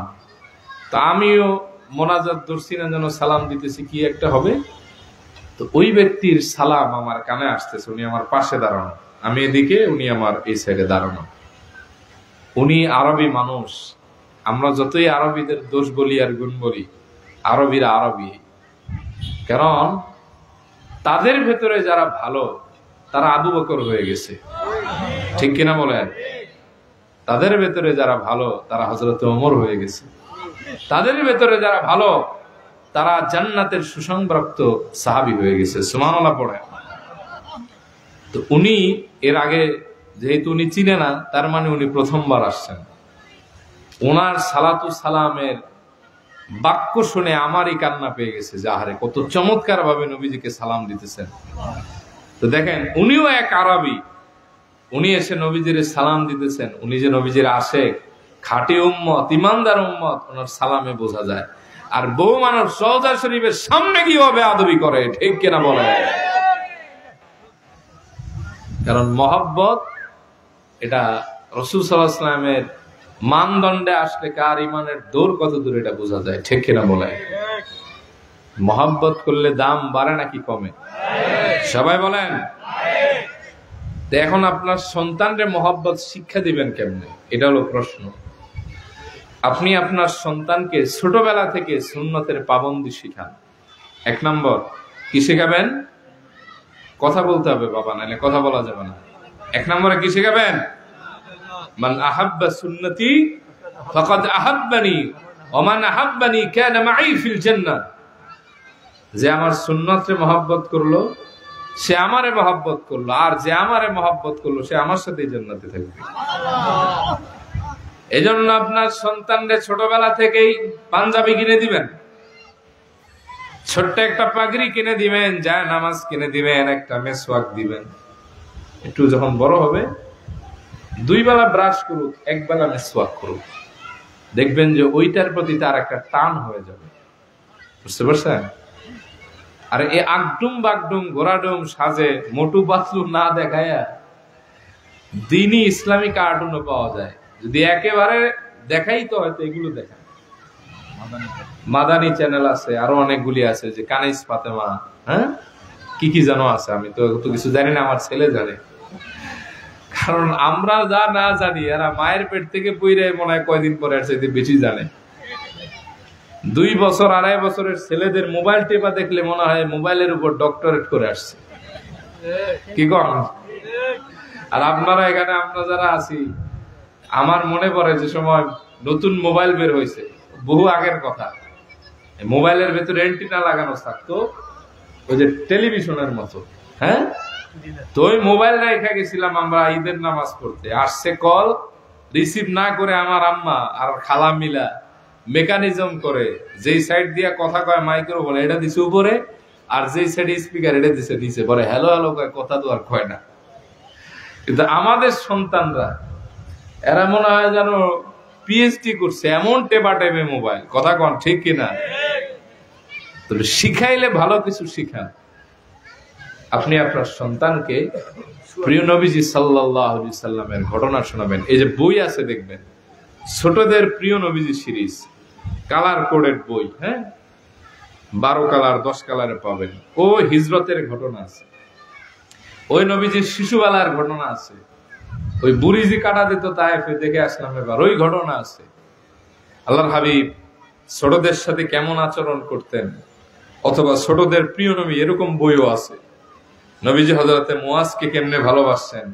তা আমিও মোনাজাত ধরছি না, যেন সালাম দিতেছি কি একটা হবে। তো ওই ব্যক্তির সালাম আমার কানে আসতেছে, উনি আমার পাশে দাঁড়ানো, আমি এদিকে, উনি আমার এই সাইডে দাঁড়ানো। উনি আরবি মানুষ। আমরা যতই আরবিদের দোষ বলি আর গুণ বলি, আরবিরা আরবি। কারণ তাদের ভেতরে যারা ভালো তারা আবু বকর হয়ে গেছে, ঠিক কিনা বলেন? তাদের ভেতরে যারা ভালো তারা হযরত ওমর হয়ে গেছে। তাদের ভেতরে যারা ভালো তারা জান্নাতের সুসংপ্রাপ্ত সাহাবী হয়ে গেছে। সুবহানাল্লাহ পড়ে। তো উনি এর আগে যেহেতু উনি চিনে না, তার মানে উনি প্রথমবার আসছেন। ওনার সালাতু সালামের বাক্য শুনে আমারই কান্না পেয়ে গেছে, যে আহারে কত চমৎকার ভাবে নবীজিকে সালাম দিতেছেন। তো দেখেন, উনিও এক আরবি, উনি এসে নবীজির সালাম দিতেছেন। উনি যে নবীজির আশেক, খাঁটি উম্মত, ইমানদার উম্মত, ওনার সালামে বোঝা যায়। আর বউ মানব রওজা শরীফের সামনে কিভাবে আদবি করে, ঠিক কিনা বলে? কারণ মহব্বত এটা রাসূল সাল্লাল্লাহু আলাইহি ওয়াসাল্লামের মানদণ্ডে আসলে কার ইমানের দৌড় কত দূর এটা বোঝা যায়, ঠিক কিনা বলে? মহব্বত করলে দাম বাড়ে নাকি কমে? সবাই বলেন। এখন আপনার সন্তানরে মহব্বত শিক্ষা দিবেন কেমনে, এটা হলো প্রশ্ন। আপনি আপনার সন্তানকে ছোটবেলা থেকে সুন্নতের পাবন্দি শিখান। এক নম্বর কি শেখাবেন? কথা বলতে হবে বাবা, নাহলে কথা বলা যাবে না। এক নম্বরে কি শেখাবেন? মান আহাব্বা সুন্নতি ফাকাদ আহাব্বানি ওয়া মান আহাব্বানি কানা মাই ফিল জান্নাহ। যে আমার সুন্নতরে মহব্বত করলো সে আমারে মহব্বত করলো, আর যে আমারে মহব্বত করলো সে আমার সাথেই জান্নাতে থাকবে। এজন্য আপনার সন্তানদের ছোটবেলা থেকেই পাঞ্জাবি কিনে দিবেন, ছোট্ট একটা পাগড়ি কিনে দিবেন, যায় নামাজ কিনে দিবেন, একটা মেসওয়াক দিবেন। একটু যখন বড় হবে, 2 বেলা ব্রাশ করুক, 1 বেলা মেসওয়াক করুক, দেখবেন যে ওইটার প্রতি তার একটা টান হয়ে যাবে। বুঝতে পারছেন? আর এই আগডুম বাগডুম ঘোড়াডুম সাজে মোটু পাতলু না দেখায়া দিনই ইসলামিক কার্টুনও পাওয়া যায়। যদি একেবারে দেখাই তো হয়তো এগুলো দেখা, মাদানী চ্যানেল আছে, আরো অনেকগুলি আছে, যে কানিস ফাতেমা, হ্যাঁ কি কি যেন আছে, আমি তো কিছু জানি না, আমার ছেলে জানে। কারণ আমরা যা না জানি এরা মায়ের পেট থেকে পইরে মনে হয় কয়দিন পরে আর চাইতে বেশি জানে। 2 বছর 2.5 বছরের ছেলেদের মোবাইল টেপা দেখলে মনে হয় মোবাইলের উপর ডক্টরেট করে আসছে, কি কর? আর আপনারা এখানে, আমরা যারা আছি, আমার মনে পড়ে যে সময় নতুন মোবাইল বের হয়েছে, বহু আগের কথা, মোবাইলের ভেতরে অ্যান্টিনা লাগানো থাকতো, ওই যে টেলিভিশনের মতো, হ্যাঁ। তো ওই মোবাইল রেখে গেছিলাম আমরা ঈদের নামাজ পড়তে, আসছে কল, রিসিভ না করে আমার আম্মা আর খালা মিলা মেকানিজম করে যেই সাইড দিয়ে কথা কয় মাইক্রো বলে এটা দিছে উপরে, আর যেই সাইড স্পিকার এটা দিছে নিচে, পরে হ্যালো হ্যালো কয়, কথা তো আর কয় না। কিন্তু আমাদের সন্তানরা, এরা মনে হয় যেন পিএইচডি করছে, এমন টেপা টেপে মোবাইল, কথা কন ঠিক কিনা? তবে শিখাইলে ভালো কিছু শিখান। আপনি আপনার সন্তানকে প্রিয় নবীজি সাল্লাল্লাহু আলাইহি সাল্লামের ঘটনা শোনাবেন। এই যে বই আছে দেখবেন, ছোটদের প্রিয় নবীজি সিরিজ, কালার কোডেড বই, হ্যাঁ, 12 কালার 10 কালারে পাবেন। ও হিজরতের ঘটনা আছে, ওই নবীজির শিশুবেলার ঘটনা আছে, ওই বুড়িজি কাটা দিত তায়েফে, দেখে আসলাম এবার, ওই ঘটনা আছে। আল্লাহর হাবিব ছোটদের সাথে কেমন আচরণ করতেন, অথবা ছোটদের প্রিয় নবী, এরকম বইও আছে। নবীজি হযরতে মুয়াজকে কেমনে ভালোবাসছেন,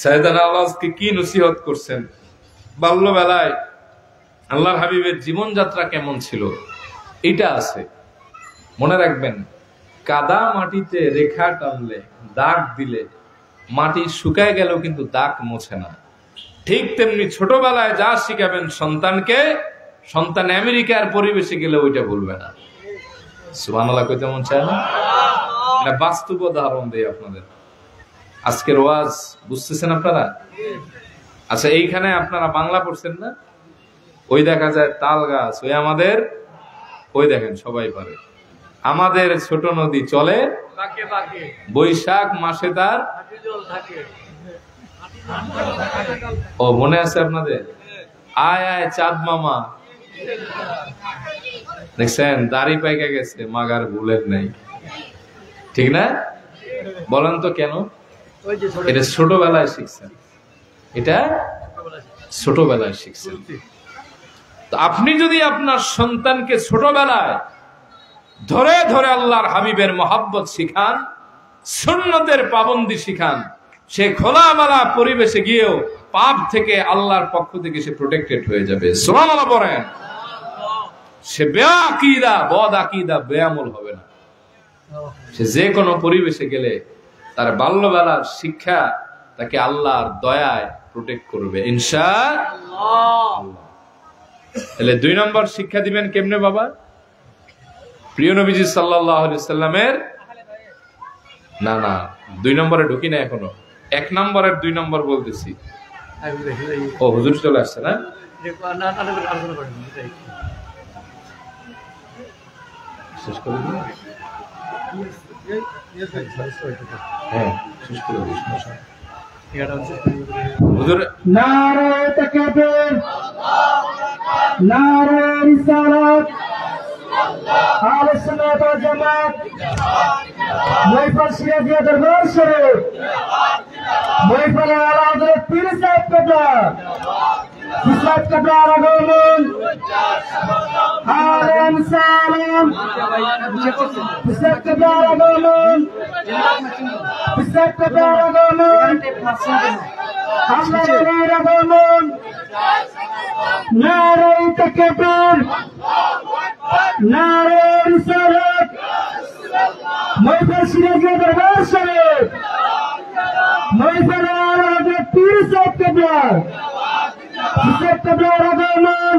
সাইয়েদানা আওয়াজকে কি নসিহত করছেন, বাল্যবেলায় আল্লাহর হাবিবের জীবনযাত্রা কেমন ছিল, এটা আছে। মনে রাখবেন, কাদা মাটিতে রেখা টানলে, দাগ দিলে মাটি শুকায় গেলেও কিন্তু দাগ মোছে না। ঠিক তেমনি ছোটবেলায় যা শিখাবেন সন্তানকে, সন্তান আমেরিকার পরিবেশে গেলে ওইটা ভুলবে না। সুবহানাল্লাহ কইতে মন চায় না? এটা বাস্তব উদাহরণ দেই আপনাদের। আজকের ওয়াজ বুঝতেছেন আপনারা? আচ্ছা, এইখানে আপনারা বাংলা পড়ছেন না? ওই দেখা যায় তাল গাছ, ওই আমাদের, ওই দেখেন সবাই পারে, আমাদের ছোট নদী চলে বৈশাখ মাসে, তার ও মনে আছে আপনাদের? আয় আয় চাঁদ মামা, দেখছেন দাড়ি পাইকা গেছে, মাগার ভুলের নাই, ঠিক না? বলেন তো কেন? এটা ছোটবেলায় শিখছেন, এটা ছোটবেলায় শিখছেন। তো আপনি যদি আপনার সন্তানকে ছোটবেলায় ধরে ধরে আল্লাহর হাবিবের মহব্বত শিখান, সুন্নতের পাবন্দি শিখান, সে খোলামেলা পরিবেশে গিয়েও পাপ থেকে আল্লাহর পক্ষ থেকে সে প্রোটেক্টেড হয়ে যাবে। সুবহানাল্লাহ বলেন। সে বেআকিদা, বদ আকীদা, বেআমল হবে না। সে যে কোনো পরিবেশে গেলে তার বাল্যবেলার শিক্ষা তাকে আল্লাহর দয়ায় প্রোটেক্ট করবে ইনশাআল্লাহ। তাহলে 2 নম্বর শিক্ষা দিবেন কেমনে বাবা? প্রিয় নবীজি সাল্লাল্লাহু আলাইহি সাল্লামের, না না 2 নম্বরে ঢুকি না এখনো, 1 নম্বরের 2 নম্বর বলতেছি। ও হুজুর চলে আসছে না? শেষ করে দিন। হ্যাঁ শেষ করে দিন। হুজুর নারে তাকবীর, নারে রিসালাত, আহলে সুন্নাত ওয়াল জামাত, মহফিল সিরাজিয়া দরবার শরীফ, মহফিল আলা হযরত পীর সাহেব কিবলা, ইসলাত কিবলা আগমন, আলাম সালাম, ইসলাত কিবলা আগমন, ইসলাত কিবলা আগমন, আল্লাহর আগমন, নারে তাকবীর, নারে রিসালাত, মহফিল সিরাজিয়া দরবার শরীফ, মহফিল আলা হযরত পীর সাহেব কিবলা, ইসলাত কিবলা আগমন,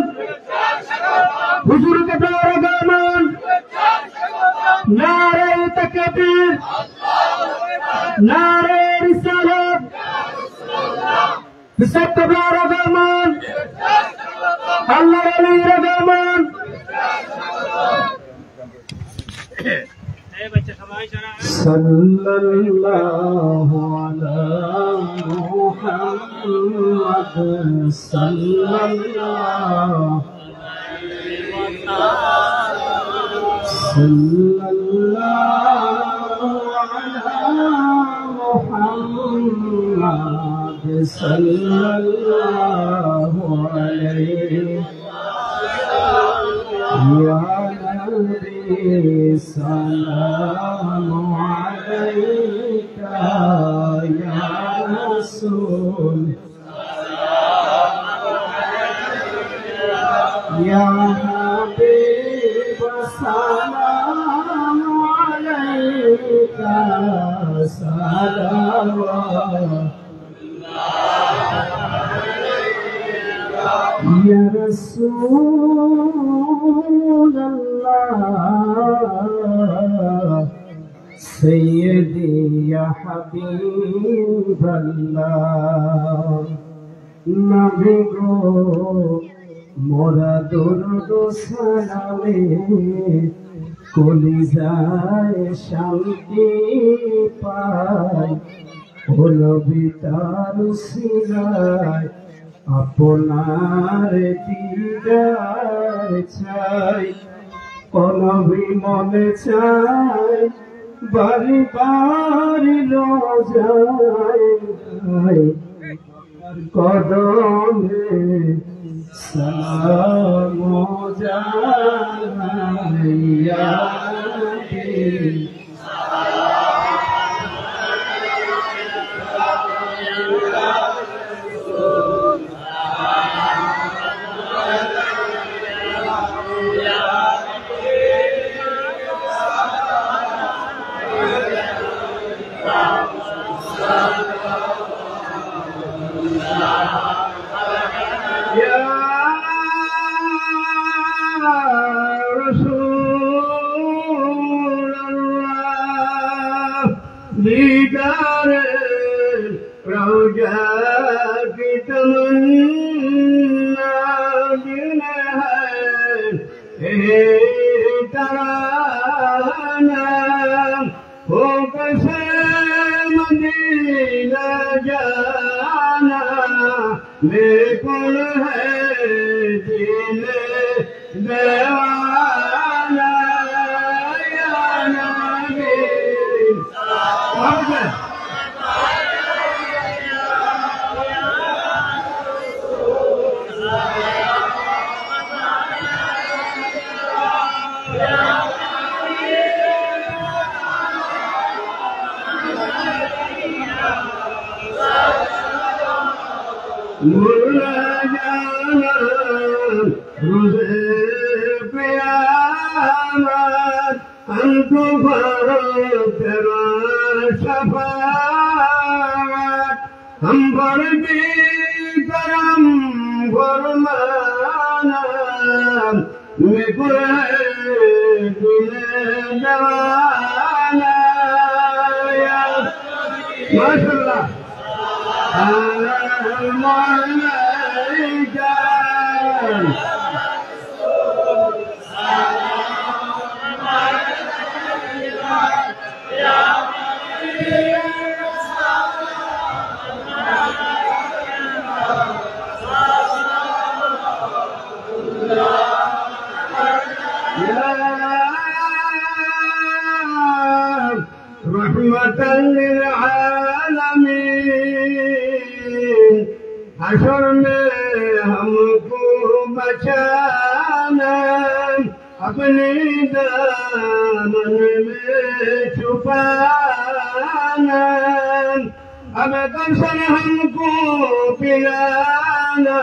হুজুর কিবলা আগমন, নারে তাকবীর, নারে রিসালাত, ইসলাত কিবলা আগমন, আল্লাহর ওলির আগমন। সাল্লাল্লাহু আলা মুহাম্মাদ, সাল্লাল্লাহু মুহাম্মাদ, সাল্লাল্লাহু আলাইহি ইয়া নবী সালামু আলাইকা ইয়া রাসূল ইয়া হাবিব সালামু আলাইকা সালাওয়াত ইয়া রাসূলুল্লাহ সাইয়্যিদি ইয়া হাবিবাল্লাহ। নবী গো মোরা দরুদ সালামে কলিজায় শান্তি পাই, ও নবী তার সিনায় আপনার দিদার চাই, ও নবী মনে চাই বাড়ি বাড়ি রোজায় কদমে সালাম জানাইয়া দিই। दीदारे रोजा की तमन्ना दिल है तराना हो कैसे मदीना जाना बेकुल है दिल दीवाना या नबी। हमको तेरा शफाअत हम पर भी करम फरमाना मैं दवाना माशाअल्लाह रहमतन लिल आलमीन हशर में हमको बचाना अपने दामन में छुपाना अब दर्शन हमको पिलाना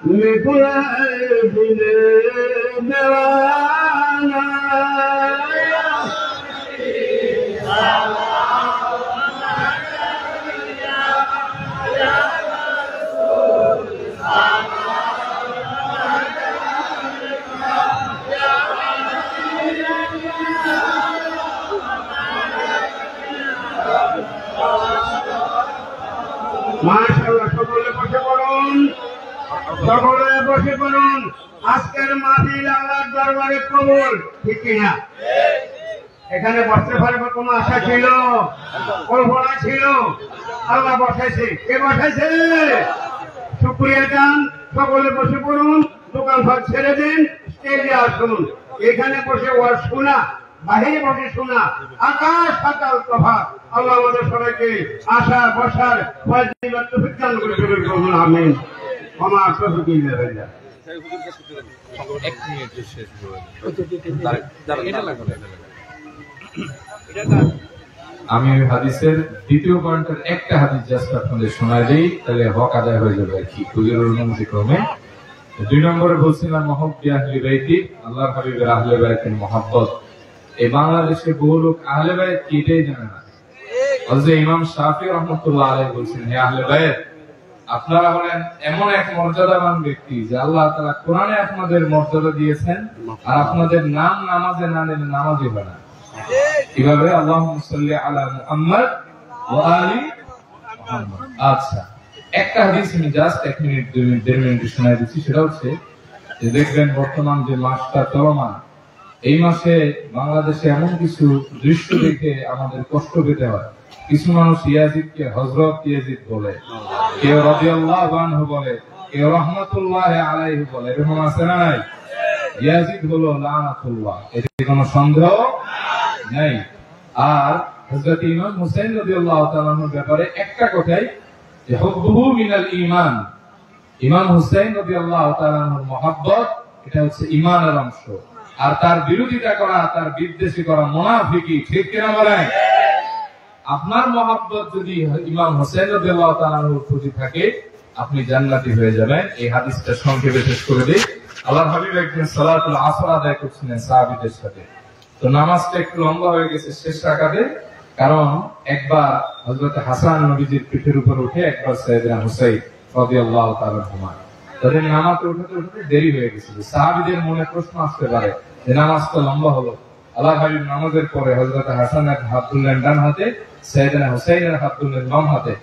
मिकुल बिने दवाना মাশাআল্লাহ সকলে বসে পড়ুন, সকলে বসে পড়ুন। আজকের মাহফিল আল্লাহর দরবারে কবুল, ঠিক কিনা? এখানে বসতে পারবে কোনো আশা ছিল, কল্পনা ছিল? আল্লাহ বসাইছে। কে বসাইছে? শুকরিয়া জান। সকলে বসে পড়ুন, দোকান ঘর ছেড়ে দিন, স্টেজে আসুন। এখানে বসে ওয়াজ শোনা, বাহিরে বসে শোনা, আকাশ পাতাল তফাৎ। আল্লাহ আমাদের সবাইকে আসা বসার ফয়সালা তৌফিক দান করে কবুল করুন, আমিন। আমার তৌফিক ইল্লা বিল্লাহ। আমি ওই হাদিসের দ্বিতীয় পয়েন্টের একটা হাদিস জাস্ট আপনাদের শোনায় দিই, তাহলে হক আদায় হয়ে যাবে আর কি, হুজুরের অনুমতি ক্রমে। 2 নম্বরে বলছিলাম মহব্বত আহলে বাইতি, আল্লাহর হাবিবের আহলে বাইতের মহব্বত। এই বাংলাদেশে বহু লোক আহলে বাইত কি এটাই জানে না। হযরত ইমাম শাফি রাহমাতুল্লাহ আলাইহি বলেছেন, হে আহলে বাইত, আপনারা হলেন এমন এক মর্যাদাবান ব্যক্তি যে আল্লাহ তাআলা কোরআনে আপনাদের মর্যাদা দিয়েছেন, আর আপনাদের নাম নামাজে না নিলে নামাজই হয় না। কিভাবে? আল্লাহুম্মা সাল্লি আলা মুহাম্মদ ওয়া আলি মুহাম্মদ। আচ্ছা, একটা হাদিস আমি জাস্ট 1 মিনিট 1.5 মিনিট শোনাই দিচ্ছি। সেটা হচ্ছে যে দেখবেন বর্তমান যে মাসটা চলমান, এই মাসে বাংলাদেশে এমন কিছু দৃশ্য দেখে আমাদের কষ্ট পেতে হয়। কিছু মানুষ ইয়াজিদকে হযরত ইয়াজিদ বলে, কেউ রাদিয়াল্লাহু আনহু বলে, কেউ রাহমাতুল্লাহি আলাইহি বলে। এরকম আছে না নাই? ইয়াজিদ হলো লানাতুল্লাহ, এতে কোনো সন্দেহ নেই। আর হযরত ইমাম হুসাইন রাদিয়াল্লাহু তাআলা আনহুর ব্যাপারে একটা কথাই যে হুব্বুহু মিনাল ঈমান, ইমাম হুসাইন রাদিয়াল্লাহু তাআলা আনহুর মহব্বত এটা হচ্ছে ঈমানের অংশ। আর তার বিরোধিতা করা, তার বিদ্বেষী করা মুনাফিকি। ঠিক কিনা বলেন? আপনার মহব্বত যদি ইমাম হুসাইন রাদিয়াল্লাহু তাআলা আনহুর প্রতি থাকে, আপনি জান্নাতি হয়ে যাবেন। এই হাদিসটা সংক্ষেপে শেষ করে দিই। আল্লাহর হাবিব একদিন সালাতুল আসর আদায় করছিলেন সাহাবীদের সাথে। তো নামাজটা একটু লম্বা হয়ে গেছে শেষ রাকাতে, কারণ একবার হযরত হাসান নবীজির পিঠের উপর উঠে, একবার সাইয়েদনা হুসাইন রাদিয়াল্লাহু তাআলা আনহুমা। তাদের নামাজে উঠতে দেরি হয়ে গেছিল। সাহাবীদের মনে প্রশ্ন আসতে পারে যে নামাজটা লম্বা হলো, আল্লাহর হাবিব নামাজের পরে হযরত হাসানের হাত তুললেন ডান হাতে, সাইয়েদনা হুসাইনের হাত তুললেন বাম হাতে।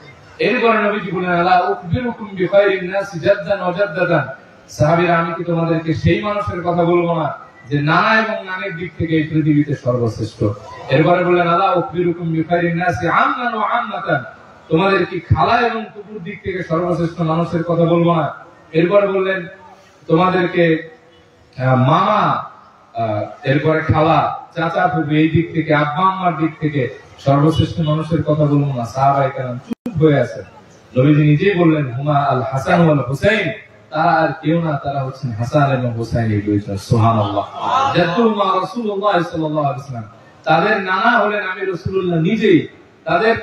এরপরে নবীজি বললেন, আলা উখবিরুকুম বিখাইরিন নাসি জাদ্দান ওয়া জাদ্দাদান। সাহাবীরা, আমি কি তোমাদেরকে সেই মানুষের কথা বলবো না যে নানা এবং নানের দিক থেকে এই পৃথিবীতে সর্বশ্রেষ্ঠ? এরপরে বললেন, আলা উখবিরুকুম বিখাইরিন নাসি আম্মান ওয়া আম্মাতান। তোমাদের কি খালা এবং ফুফুর দিক থেকে সর্বশ্রেষ্ঠ মানুষের কথা বলবো না? এরপরে বললেন, তোমাদেরকে মামা, এরপরে খালা, চাচা, ফুফু এই দিক থেকে, আব্বা আম্মার দিক থেকে সর্বশ্রেষ্ঠ মানুষের কথা বলবো না? সাহাবায়ে কেরাম চুপ হয়ে আছেন। নবীজি নিজেই বললেন, হুমা আল হাসান ওয়াল হুসাইন, তারা আর কেউ না, তারা হচ্ছেন হাসান এবং হুসাইন এই দুইজন। সুবহানাল্লাহ। জাদ্দুহুমা রাসূলুল্লাহ সাল্লাল্লাহু আলাইহি ওয়াসাল্লাম, তাদের নানা হলেন আমি রাসূলুল্লাহ নিজেই, তাদের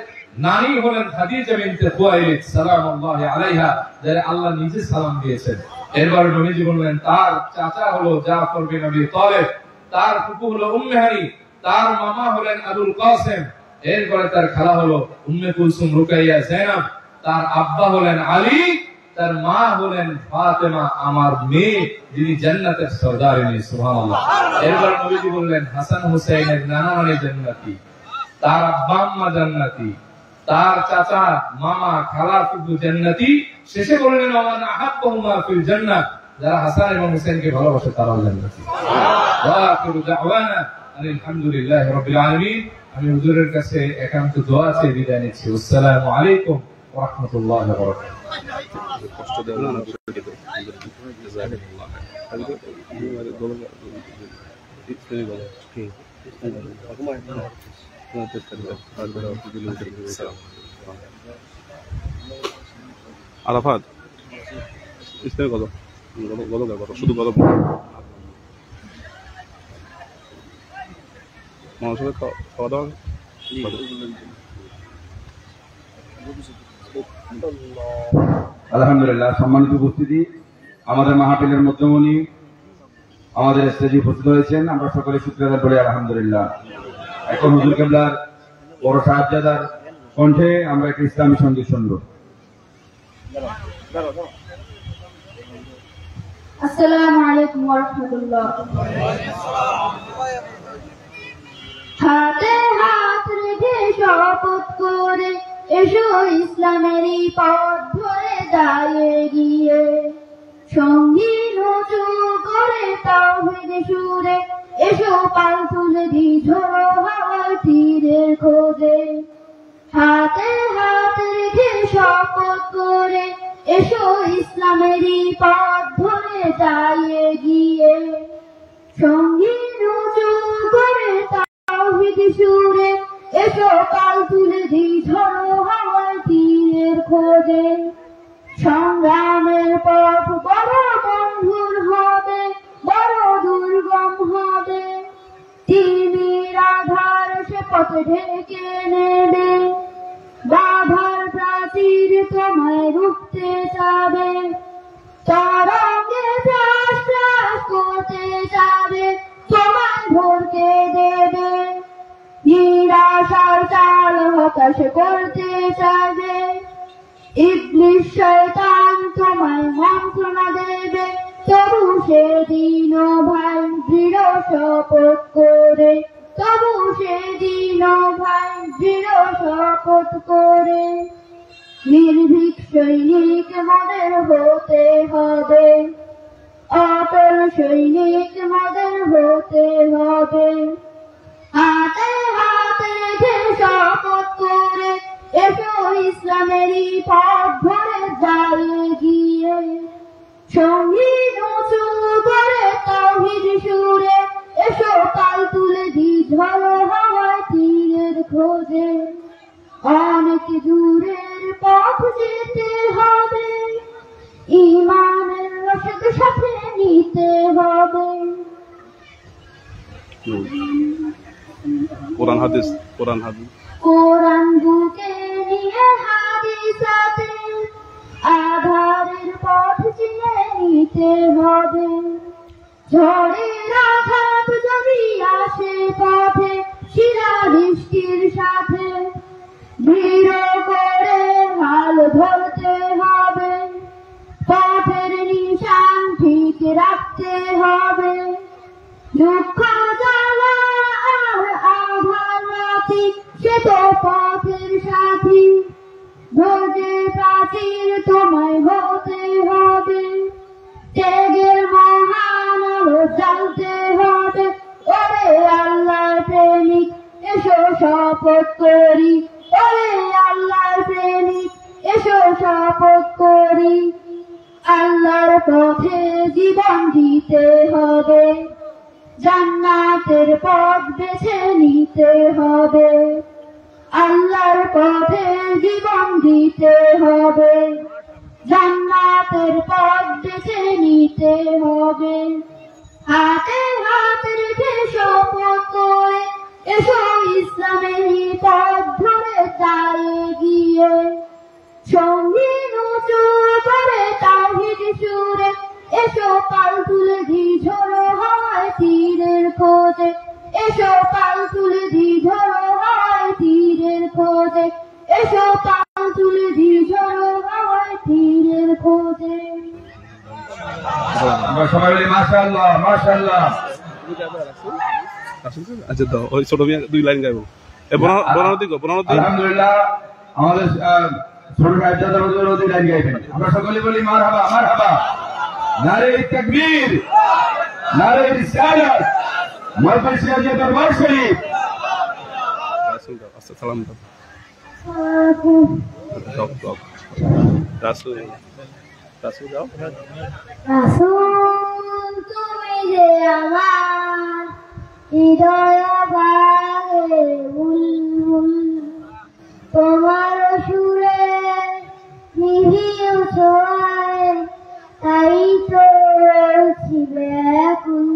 নানি হলেন খাদিজা বিনতে খুয়াইলিদ সালামুল্লাহি আলাইহা, যারা আল্লাহ নিজে সালাম দিয়েছেন। এরপর নবীজি বললেন, তার চাচা হলো জাফর বিন আবি তালিব, তার ফুফু হলো উম্মে হানি, তার মামা হলেন আবুল কাসেম, এরপরে তার খালা হলো উম্মে কুলসুম রুকাইয়া যায়েনাব, তার আব্বা হলেন আলী, তার মা হলেন ফাতেমা আমার মেয়ে, যিনি জান্নাতের সরদারিনী। সুবহানাল্লাহ। এরপর নবীজি বললেন, হাসান হুসাইনের নানা নানি জান্নাতি, তার আব্বা আম্মা জান্নাতি, তার চাচা মামা খালা ফুফু জান্নাতি। শেষে বললেন, ওমান আহাব্বুহুমা ফিল জান্নাহ, যারা হাসান এবং হুসাইনকে ভালোবাসে তারাও জান্নাতি। ওয়া আখিরু দাওয়ানা আলহামদুলিল্লাহি রাব্বিল আলামিন। আমি হুজুরের কাছে একান্ত দোয়া চেয়ে বিদায় নিচ্ছি। আসসালামু আলাইকুম ওয়া রাহমাতুল্লাহি ওয়া বারাকাতুহু। কষ্ট দেওয়া না আরাফাত ইসলামে গত শুধু গত মানুষের খাওয়া দাওয়া। আলহামদুলিল্লাহ। সম্মানিত উপস্থিতি, আমাদের মাহফিলের মধ্যমণি আমাদের স্টেজে উপস্থিত হয়েছেন। আমরা সকলে শুকরিয়া আদায় করি আলহামদুলিল্লাহ। এখন হুজুর কেবলার বড় সাহেবজাদার কণ্ঠে আমরা একটি ইসলামী সঙ্গীত শুনব। আসসালামু আলাইকুম ওয়া রাহমাতুল্লাহ। হাতে হাত রেখে শপথ করে এসো ইসলামেরই পথ ধরে যায় গিয়ে, সঙ্গী উঁচু করে তাওহীদ সুরে এসো পাল তুলে দি ঝোড়ো হাওয়ার তীরের খোঁজে। হাতে হাত রেখে শপথ করে এসো ইসলামেরই পথ ধরে যায় গিয়ে, সঙ্গী উঁচু করে তাওহীদ সুরে এসো পাল তুলে দি ঝোড়ো হাওয়ার তীরের খোঁজে। সংগ্রামের পথ বড় বন্ধুর হবে, বড় দুর্গম হবে, তিমির আধার সে পথ ঢেকে নেবে, বাধার প্রাচীর তোমায় রুখতে চাবে, তরঙ্গে ত্রাস ত্রাস করতে চাবে, তোমায় ভরকে দেবে, নিরাশার চাল হতাশ করতে চাবে, ইবলিস শয়তান তোমায় মন্ত্রণা দেবে, তবু সেদিন ভাই দৃঢ় শপথ করে, তবু সেদিন ভাই দৃঢ় শপথ করে, নির্ভীক সৈনিক মদের হতে হবে, অটল সৈনিক মদের হতে হবে। হাতে হাতে রেখে শপথ করে এসো ইসলামেরই পথ ধরে যায় গিয়ে, সঙ্গী উঁচু করে তাওহীদ সুরে এসো পাল তুলে দি ঝড়ো হাওয়ায় তীরে দূরের পথ যেতে হবে, ঈমানের রশদ সাথে নিতে হবে। কোরআন হাদিস কোরআন বুকে নিয়ে হাদিসাতে আধারের পথ চিনে নিতে হবে। ঝড়ের আঘাত যদি আসে পথে, শিলা বৃষ্টির সাথে দৃঢ় করে হাল ধরতে হবে। পথের নিশান ঠিক রাখতে হবে। দুঃখ জ্বালা আর আধার রাতি সে তো পথের সাথী। ধৈর্যের প্রাচীর তোমায় হতে হবে। ত্যাগের মহান আলো জ্বালতে হবে। ওরে আল্লাহর প্রেমিক এসো শপথ করি, ওরে আল্লাহর প্রেমিক এসো শপথ করি। আল্লাহর পথে জীবন দিতে হবে, জান্নাতের পথ বেছে নিতে হবে। আল্লাহর পথে জীবন দিতে হবে, জান্নাতের পথ বেছে নিতে হবে। হাতে হাত রেখে শপথ করে এসো ইসলামের পথ ধরে চায়ে গিয়ে। সঙ্গী উঁচু করে তাওহীদ সুরে এসো পাল তুলে দি ঝোড়ো হাওয়ায় তীরের খোঁজে। এসো পাল তুলে দি ঝোড়ো হাওয়ায় তীরের খোঁজে। এসো পাল তুলে দি ঝোড়ো হাওয়ায় তীরের খোঁজে। আমরা সবাই বলি মাশাআল্লাহ মাশাআল্লাহ। আচ্ছা দাও, ওই ছোট মিয়া 2 লাইন গাইবো। আলহামদুলিল্লাহ, আমাদের ছোট সাহেবজাদা হুজুর 2 লাইন গাইবেন। আমরা সকলে বলি মারহাবা মারহাবা। নারে তাকবীর, নারে রিসালাত, মারহাবা সিরাজে দরবার শরীফ। সালাম দাও। রাসূল যাও। রাসূল তুমি যে আমার হৃদয় ভাগে বুলবুল, তোমার সুরে মিহির ছোঁয়ায় তাই তো রয়েছি ব্যাকুল।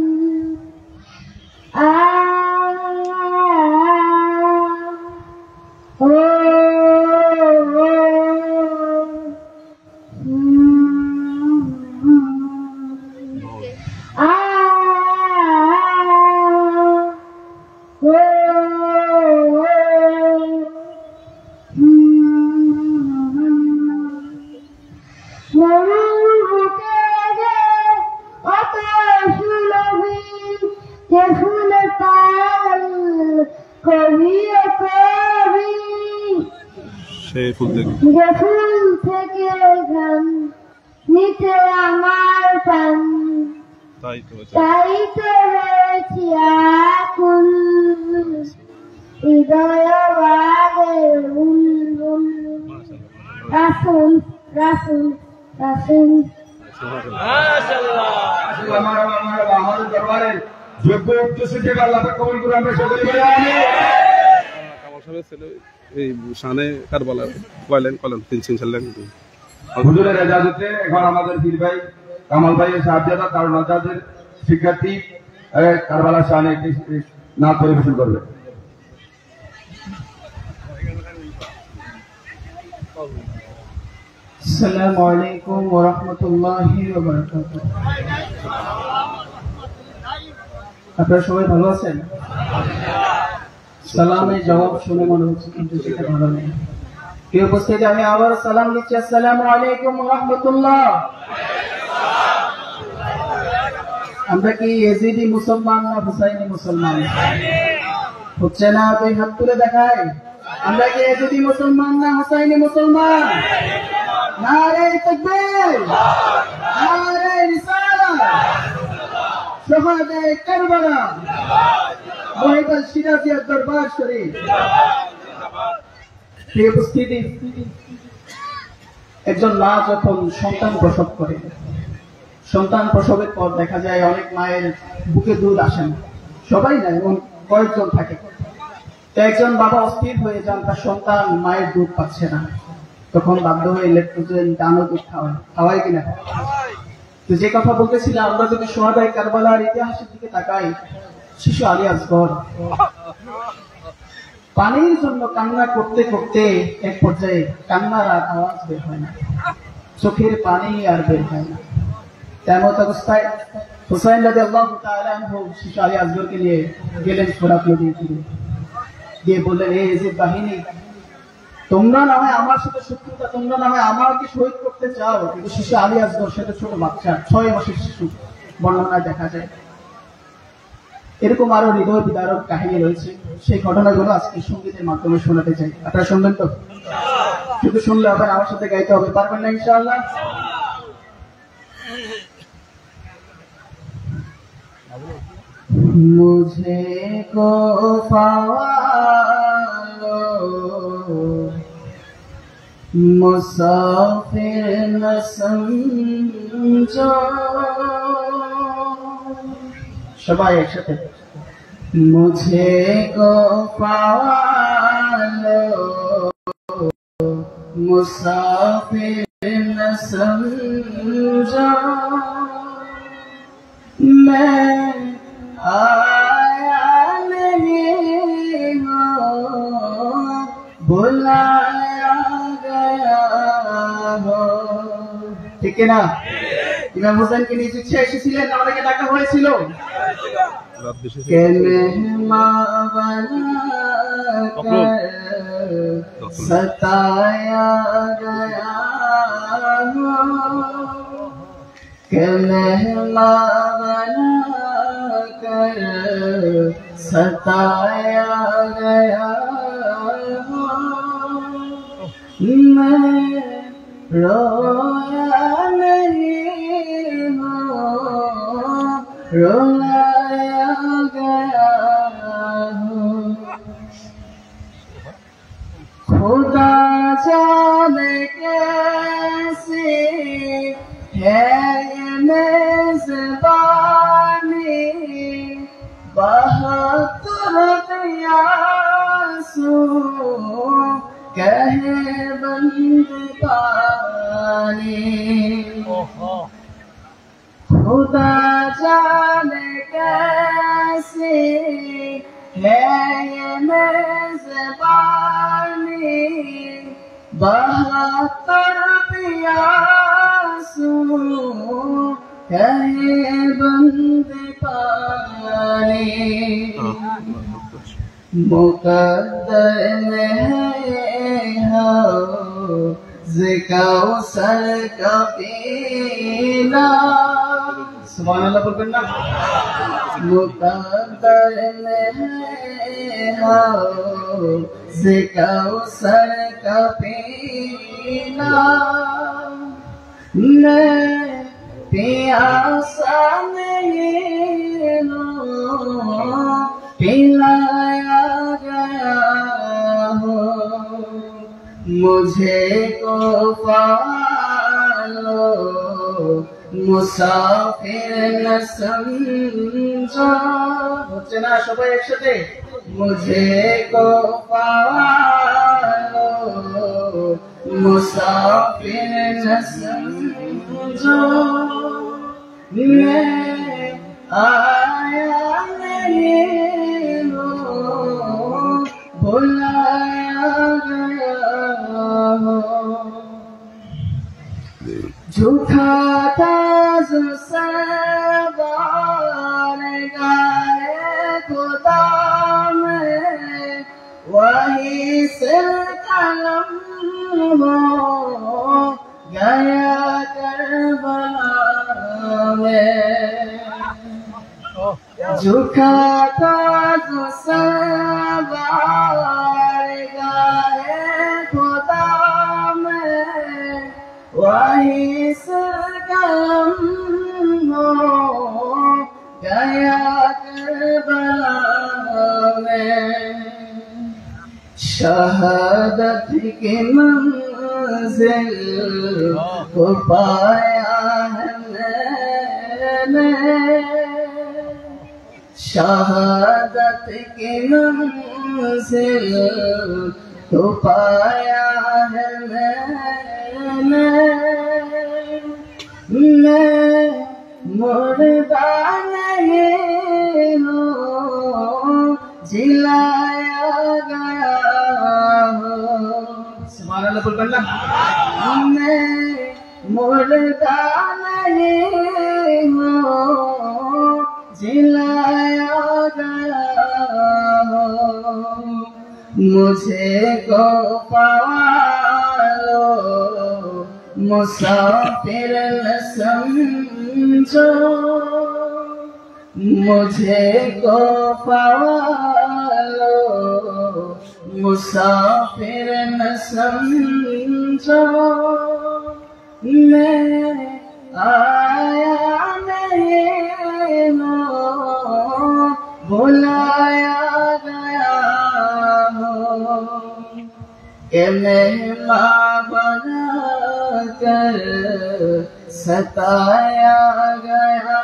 সেই ফুল থেকে গান নিতে আমার প্রাণ, তাই তো রয়েছি আকুল। হৃদয় ভাগে বুলবুল। রাসূল রাসূল রাসূল। আমাদের দরবারের যোগ্য উদ্দেশ্যে আল্লাহ পাক কবুল করে। আমরা সকলে বলি আমিন। কামাল সাহেবের ছেলে এই শানে কারবালা কয়লেন 3 ছিলেন। হুজুরের ইজাজতে এখন আমাদের পীর ভাই কামাল ভাইয়ের সাহায্যতা কারণ আজাদের শিক্ষার্থী কারবালা শানে একটি নাচ পরিবেশন করবে। আসসালামু আলাইকুম ওয়া রাহমাতুল্লাহি ওয়া বারাকাতুহু। আপনারা সবাই ভালো আছেন? সালামের জবাব শুনে মনে হচ্ছে কিন্তু সেটা ভালো নেই। প্রিয় উপস্থিতি, আমি আবার সালাম দিচ্ছি। আসসালামু আলাইকুম ওয়া রাহমাতুল্লাহ। আমরা কি ইয়াজিদি মুসলমান না হুসাইনি মুসলমান? হচ্ছে না, তুই হাত তুলে দেখায়। আমরা কি ইয়াজিদি মুসলমান না হুসাইনি মুসলমান? নারে তাকবীর, নারে রিসালাত, শুহাদায়ে কারবালা, মহিবুল সিরাজিয়ার দরবার শরীফ। প্রিয় উপস্থিতি, একজন মা যখন সন্তান প্রসব করে, সন্তান প্রসবের পর দেখা যায় অনেক মায়ের বুকে দুধ আসে না, সবাই না, এবং কয়েকজন থাকে। তো একজন বাবা অস্থির হয়ে যান, তার সন্তান মায়ের দুধ পাচ্ছে না, তখন বাধ্য হয়ে লেট্রোজেন ডানো দুধ খাওয়ায় কিনা। তো যে কথা বলতেছিলাম, আমরা যদি সোহাদায়ে কারবালার ইতিহাসের দিকে তাকাই, শিশু আলী আসগর পানির জন্য কান্না করতে করতে এক পর্যায়ে কান্নার আর আওয়াজ বের হয় না, চোখের পানি আর বের হয় না। তেমন অবস্থায় হুসাইন রাদিয়াল্লাহু তাআলা আনহু শিশু আলী আসগরকে নিয়ে গেলেন ফোরাত নদীর তীরে, গিয়ে বললেন, এই যে বাহিনী, তোমরা না হয় আমার সাথে শত্রুতা, তোমরা না হয় আমাকে শহীদ করতে চাও, কিন্তু শিশু আলী আসগর সেটা ছোট বাচ্চা, 6 মাসের শিশু, বর্ণনায় দেখা যায়। এরকম আরো হৃদয় বিদারক কাহিনী রয়েছে, সেই ঘটনাগুলো আজকে সঙ্গীতের মাধ্যমে শোনাতে চাই। আপনারা শুনবেন তো? শুধু শুনলে হবে, আমার সাথে গাইতে হবে, পারবেন না ইনশাআল্লাহ? মুঝে কো পাওয়ালো মুসাফির ন সমঝো, সবাই একসাথে, মুঝে কো পাওয়ালো মুসাফির ন সমঝো, मैं आया नहीं हूँ, बुलाया गया हो। ঠিক না? ইমাম হোসেনকে নিজ ইচ্ছে এসেছিলেন, আমাদেরকে ডাকা হয়েছিল, কে মেহমান বানাকর সতায়া গয়া हो, के मेहमान बनाकर सताया गया हो, मैं रोया नहीं हूँ, रुलाया गया हो। खुदा जाने कैसे है ये मेज़बानी, बहादुर प्यासू कहे बंद पानी, खुदा जाने कैसे है ये मेज़बानी, बहादुर प्यासू कहे बंद पानी, मुकद्दर में है ज़िक्र का पीना, सुभान अल्लाह बोलবেন না? मुकद्दर में है ज़िक्र का पीना, मैं प्यासा नहीं हूँ, पिलाया गया हो, मुझे को पालो मुसाफिर न समझो, হচ্ছে না সবাই একসাথে, मुझे को पालो मुसाफिर न समझो, मैं आया नहीं हूँ, बुलाया गया हो। झूठा ताज सवार गाए खुदा में, वही सिर कलम हो गया करबला में, झूठा ताज सवार गाए खुदा में, वही सरगम हो गया करबला में, शहादत की मंजिल को पाया है मैंने, शहादत की मंजिल तो पाया है मैंने, मैं मुर्दा नहीं हूँ, जिलाया गया हूँ। सुभान अल्लाह बोल बल्ला। मैं मुर्दा नहीं हूँ, जिलाया गया हूँ। मुझे को पालो मुसाफिर न समझो, मुझे को पालो मुसाफिर न समझो। मैं आया नहीं हूँ, बुलाया गया हूँ। कि मेहमान बना कर सताया गया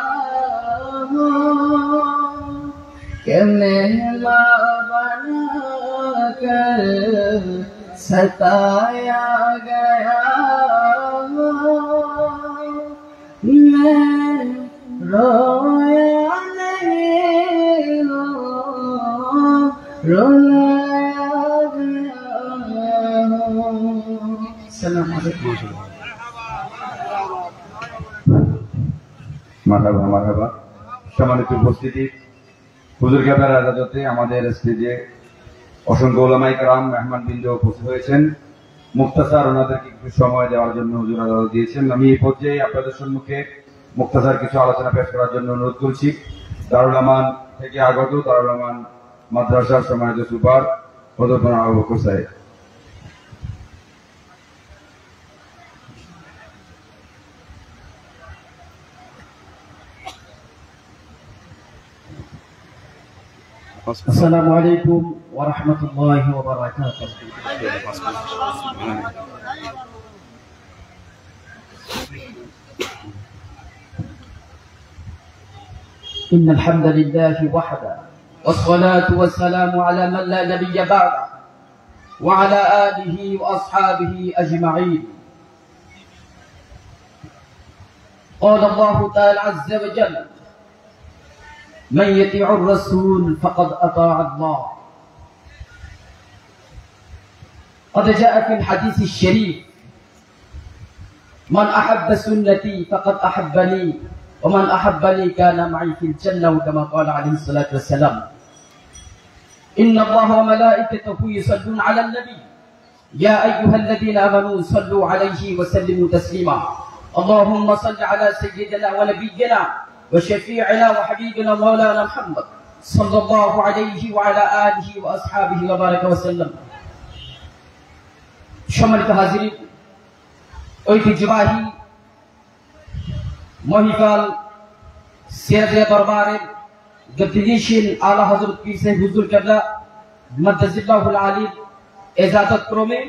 हूँ, कि मेहमान बना कर सताया गया हूँ। मैं रोया नहीं हूँ, रुलाया गया हूँ। सलाम अलैकुम। মারহাবা মারহাবা। সম্মানিত উপস্থিতি, হুজুর কেবলার আদালতে আমাদের স্টেজে অসংখ্য ওলামায়ে কেরাম মেহমানবৃন্দ উপস্থিত হয়েছেন। মুক্তাসার ওনাদেরকে কিছু সময় দেওয়ার জন্য হুজুর আদালত দিয়েছেন। আমি এই পর্যায়ে আপনাদের সম্মুখে মুক্তাসার কিছু আলোচনা পেশ করার জন্য অনুরোধ করছি। দারুল আমান থেকে আগত দারুল আমান মাদ্রাসার সম্মানিত সুপার হযরত আবু বকর সাহেব। السلام عليكم ورحمة الله وبركاته. إن الحمد لله وحده والصلاة والسلام على من لا نبي بعده وعلى آله وأصحابه أجمعين. قال الله تعالى عز وجل: من يطيع الرسول فقد أطاع الله. قد جاء في الحديث الشريف: من أحب سنتي فقد أحبني ومن أحبني كان معي في الجنة، كما قال عليه الصلاة والسلام. إن الله وملائكته يصلون على النبي يا أيها الذين آمنوا صلوا عليه وسلموا تسليما. اللهم صل على سيدنا ونبينا وشفيعنا وحبيبنا مولانا محمد صلى الله عليه وعلى آله وأصحابه وبارك وسلم. সম্মানিত হাজিরিন, ঐতিহ্যবাহী মহিফাল সিরাজিয়া দরবারের গদ্দিশীন আলা হযরত পীর সাহেব হুজুর কেবলা মাদ্দাজিল্লাহুল আলী ইজাজত ক্রমে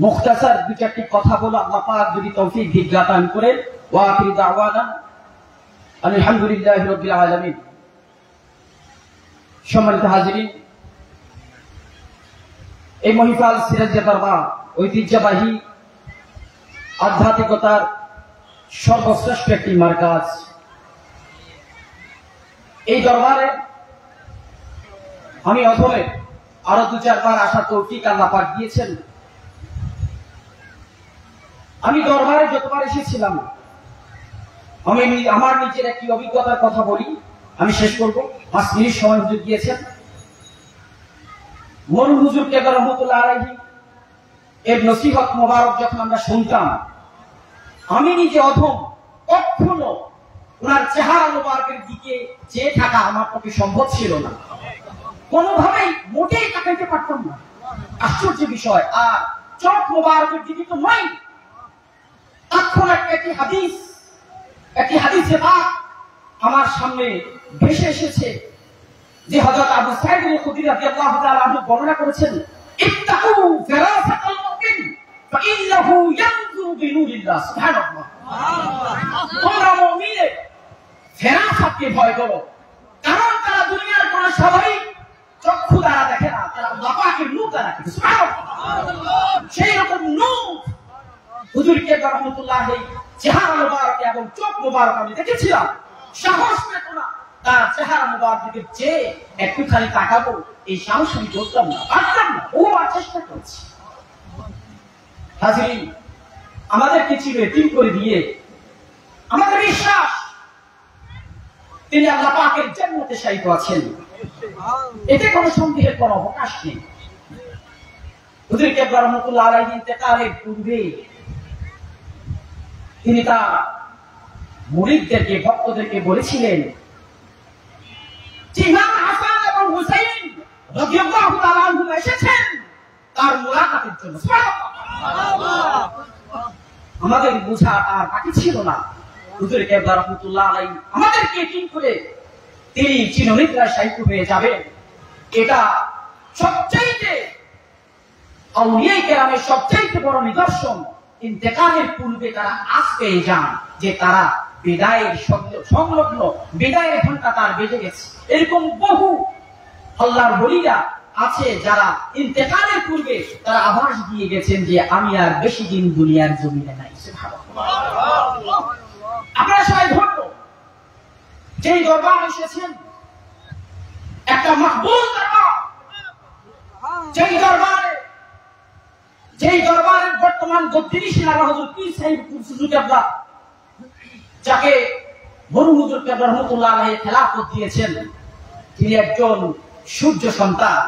মুখতাসার দু চারটি কথা বলে আল্লাহ পাক যদি তৌফিক দান করেন। ওয়া আখির দাওয়ানা আলহামদুলিল্লাহি রাব্বিল আলামিন। সম্মানিত হাজিরিন, এই মহিফাল সিরাজিয়া দরবার ঐতিহ্যবাহী আধ্যাত্মিকতার সর্বশ্রেষ্ঠ একটি মার্কাজ। এই দরবারে আমি অধমে আরো দু চারবার আসার তৌফিক আল্লাহ পাক দিয়েছেন। আমি দরবারে যতবার এসেছিলাম, আমি আমার নিজের একটি অভিজ্ঞতার কথা বলি, আমি শেষ করব। 5 মিনিট সময় হুজুর দিয়েছেন। মরহুম হুজুর কেবলা রহমতুল্লাহ আলাইহি এর নসিহত মোবারক যখন আমরা শুনতাম, আমি নিজে অধম, কখনো ওনার চেহারা মোবারকের দিকে চেয়ে থাকা আমার পক্ষে সম্ভব ছিল না, কোনোভাবেই মোটেই তাকাইতে পারতাম না। আশ্চর্য বিষয়। আর চোখ মোবারকের দিকে তো নয়, তখন একটি হাদিসে পাক আমার সামনে ভেসে এসেছে, যে হযরত আবু সাঈদ আল-খুদরি রাদিয়াল্লাহু তাআলা আনহু বর্ণনা করেছেন, ইত্তাকু ফিরাসাতাল মুমিন ফাইন্নাহু ইয়ানজুরু বিনুরিল্লাহ। সুবহানাল্লাহ। তোমরা মুমিনের ফিরাসাতকে ভয় করো, কারণ তারা দুনিয়ার কোন স্বাভাবিক চক্ষু দ্বারা দেখে না, তারা আল্লাহ পাকের নূর দ্বারা দেখে। সুবহানাল্লাহ। সেই রকম নূর হুজুর কেবলা রাহমাতুল্লাহ আলাইহি চেহারা মুবারক এবং চোখ মুবারক আমি দেখেছিলাম। সাহস পেত না তার চেহারা মুবারক দিকে যে একটুখানি তাকাবো, এই সাহস আমি করতাম না, পারতাম না। বহুবার চেষ্টা করেছি। হাজিরিন, আমাদেরকে চিরদিন করে দিয়ে আমাদের বিশ্বাস তিনি আল্লাহ পাকের জান্নাতে শায়িত আছেন, এতে কোনো সন্দেহের কোনো অবকাশ নেই। হুজুর কেবলা রাহমাতুল্লাহ আলাইহি ইন্তেকালের পূর্বে তিনি তার মুরিদদেরকে, ভক্তদেরকে বলেছিলেন যে ইমাম হাসান এবং হুসাইন রাদিয়াল্লাহু তাআলা আনহুম এসেছেন তার মুলাকাতের জন্য। সুবহানাল্লাহ। আমাদের বোঝা আর বাকি ছিল না। হুজুর কেবলা রাহমাতুল্লাহ আলাইহি আমাদেরকে কি করে তিনি চিরনিদ্রায় শায়িত হয়ে যাবেন, এটা সবচাইতে আউলিয়ায়ে কেরামের সবচাইতে বড় নিদর্শন। ইন্তেকালের পূর্বে তারা আজ পেয়ে যান যে তারা বিদায়ের সংলগ্ন, বিদায়ের ঘন্টা তার বেজে গেছে। এরকম বহু আল্লাহর ওলিরা আছে যারা ইন্তেকালের পূর্বে তারা আভাস দিয়ে গেছেন যে আমি আর বেশি দিন দুনিয়ার জমিনে নাই। সুবহানাল্লাহ। আপনারা সবাই ধন্য, যেই দরবার এসেছেন একটা মাকবুল দরবার, যেই দরবারের বর্তমান গদ্দিনী সিনারা হুজুর পীর সাহেব হুজুর কেবলা, যাকে বড় হুজুর কেবলা রাহমাতুল্লাহ আলাইহি খেলাফত দিয়েছেন, তিনি একজন সূর্য সন্তান,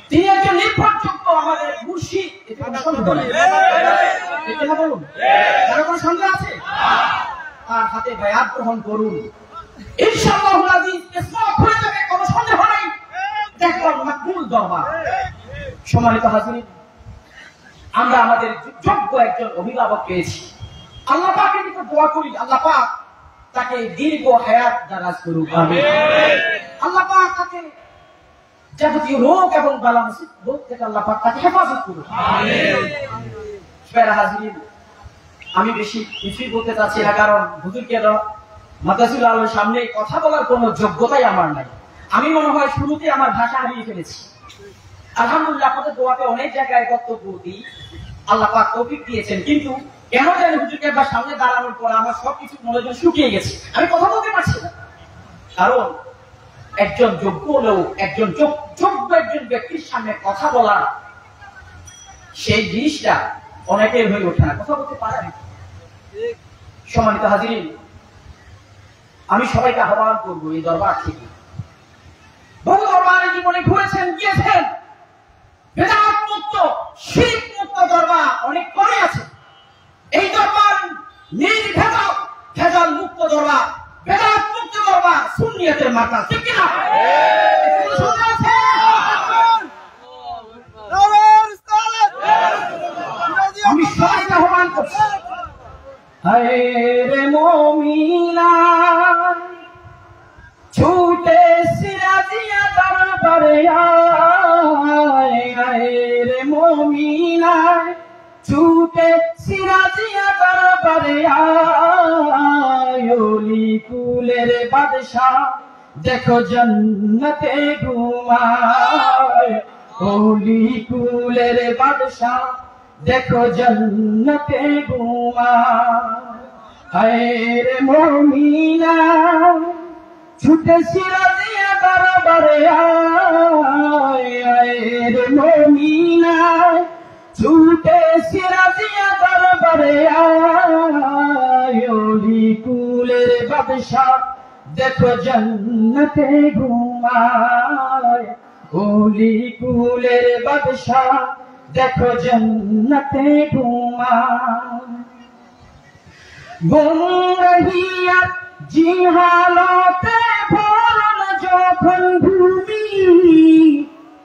তিনি একজন নির্ভরযোগ্য আমাদের মুর্শিদ। এতে কোনো সন্দেহ নেই, এতে না বলুন, কারো কোনো সন্দেহ আছে? তার হাতে বায়াত গ্রহণ করুন, ইনশাআল্লাহুল আযীজ কিসমত খুলে যাবে, কোনো সন্দেহ নেই। দেখুন মাকবুল দরবার। সম্মানিত হাজিরিন, আমরা আমাদের যোগ্য একজন অভিভাবক পেয়েছি। আল্লাহ পাকের নিকট দোয়া করি আল্লাহ পাক তাকে দীর্ঘ হায়াত দারাজ করুক। আমিন। আল্লাহ পাক তাকে যাবতীয় রোগ এবং বালা মুসিবত রোগ থেকে আল্লাহ পাক তাকে হেফাজত করুক। আমিন। প্রিয় হাজিরিন, আমি বেশি কিছুই বলতে চাচ্ছি না, কারণ হুজুরকে মাদ্রাসুল আলমের সামনে কথা বলার কোনো যোগ্যতাই আমার নাই। আমি মনে হয় শুরুতে আমার ভাষা হারিয়ে ফেলেছি। আলহামদুলিল্লাহ আপনাদের দোয়াতে অনেক জায়গায় বক্তব্য দিই, আল্লাহ পাক তৌফিক দিয়েছেন, কিন্তু কেন জানি হুজুরকে একবার সামনে দাঁড়ানোর পর আমার সবকিছু মনোযোগ শুকিয়ে গেছে, আমি কথা বলতে পারছি না। কারণ একজন যোগ্য লোক, একজন যোগ্য একজন ব্যক্তির সামনে কথা বলা, সেই জিনিসটা অনেকের হয়ে ওঠে না, কথা বলতে পারে না। সম্মানিত হাজিরিন, আমি সবাইকে আহ্বান করবো এই দরবার থেকে, বহু দরবারে জীবনে ঘুরেছেন, গিয়েছেন, বেদাত মুক্ত, শিরক মুক্ত দরবার অনেক কমই আছে। এই দরবার নির্ভেজাল, ভেজাল মুক্ত দরবার, বেদাত মুক্ত দরবার, সুন্নিয়তের মার্কাজ, ঠিক কিনা? আমি সবাইকে আহ্বান করছি, হায় রে মুমিনা ছুটে সিরাজিয়া দরবারে আয় রে মুমিনা ছুটে সিরাজিয়া দরবারে আয়, ওলি কুলের বাদশাহ দেখো জান্নাতে ঘুমায়, ওলি কুলের বাদশাহ দেখো জান্নাতে ঘুমায়। হায় রে মুমিনা ছুটে সিরাজিয়া দরবারে আয় রে মুমিনা ছুটে সিরাজিয়া দরবারে আয়, ওলি কুলের বাদশাহ দেখো জান্নাতে ঘুমায়, ওলি কুলের বাদশাহ দেখো জান্নাতে ঘুমায়। গুমরাহিয়া জিহালতে ভরল যখন ভূমি,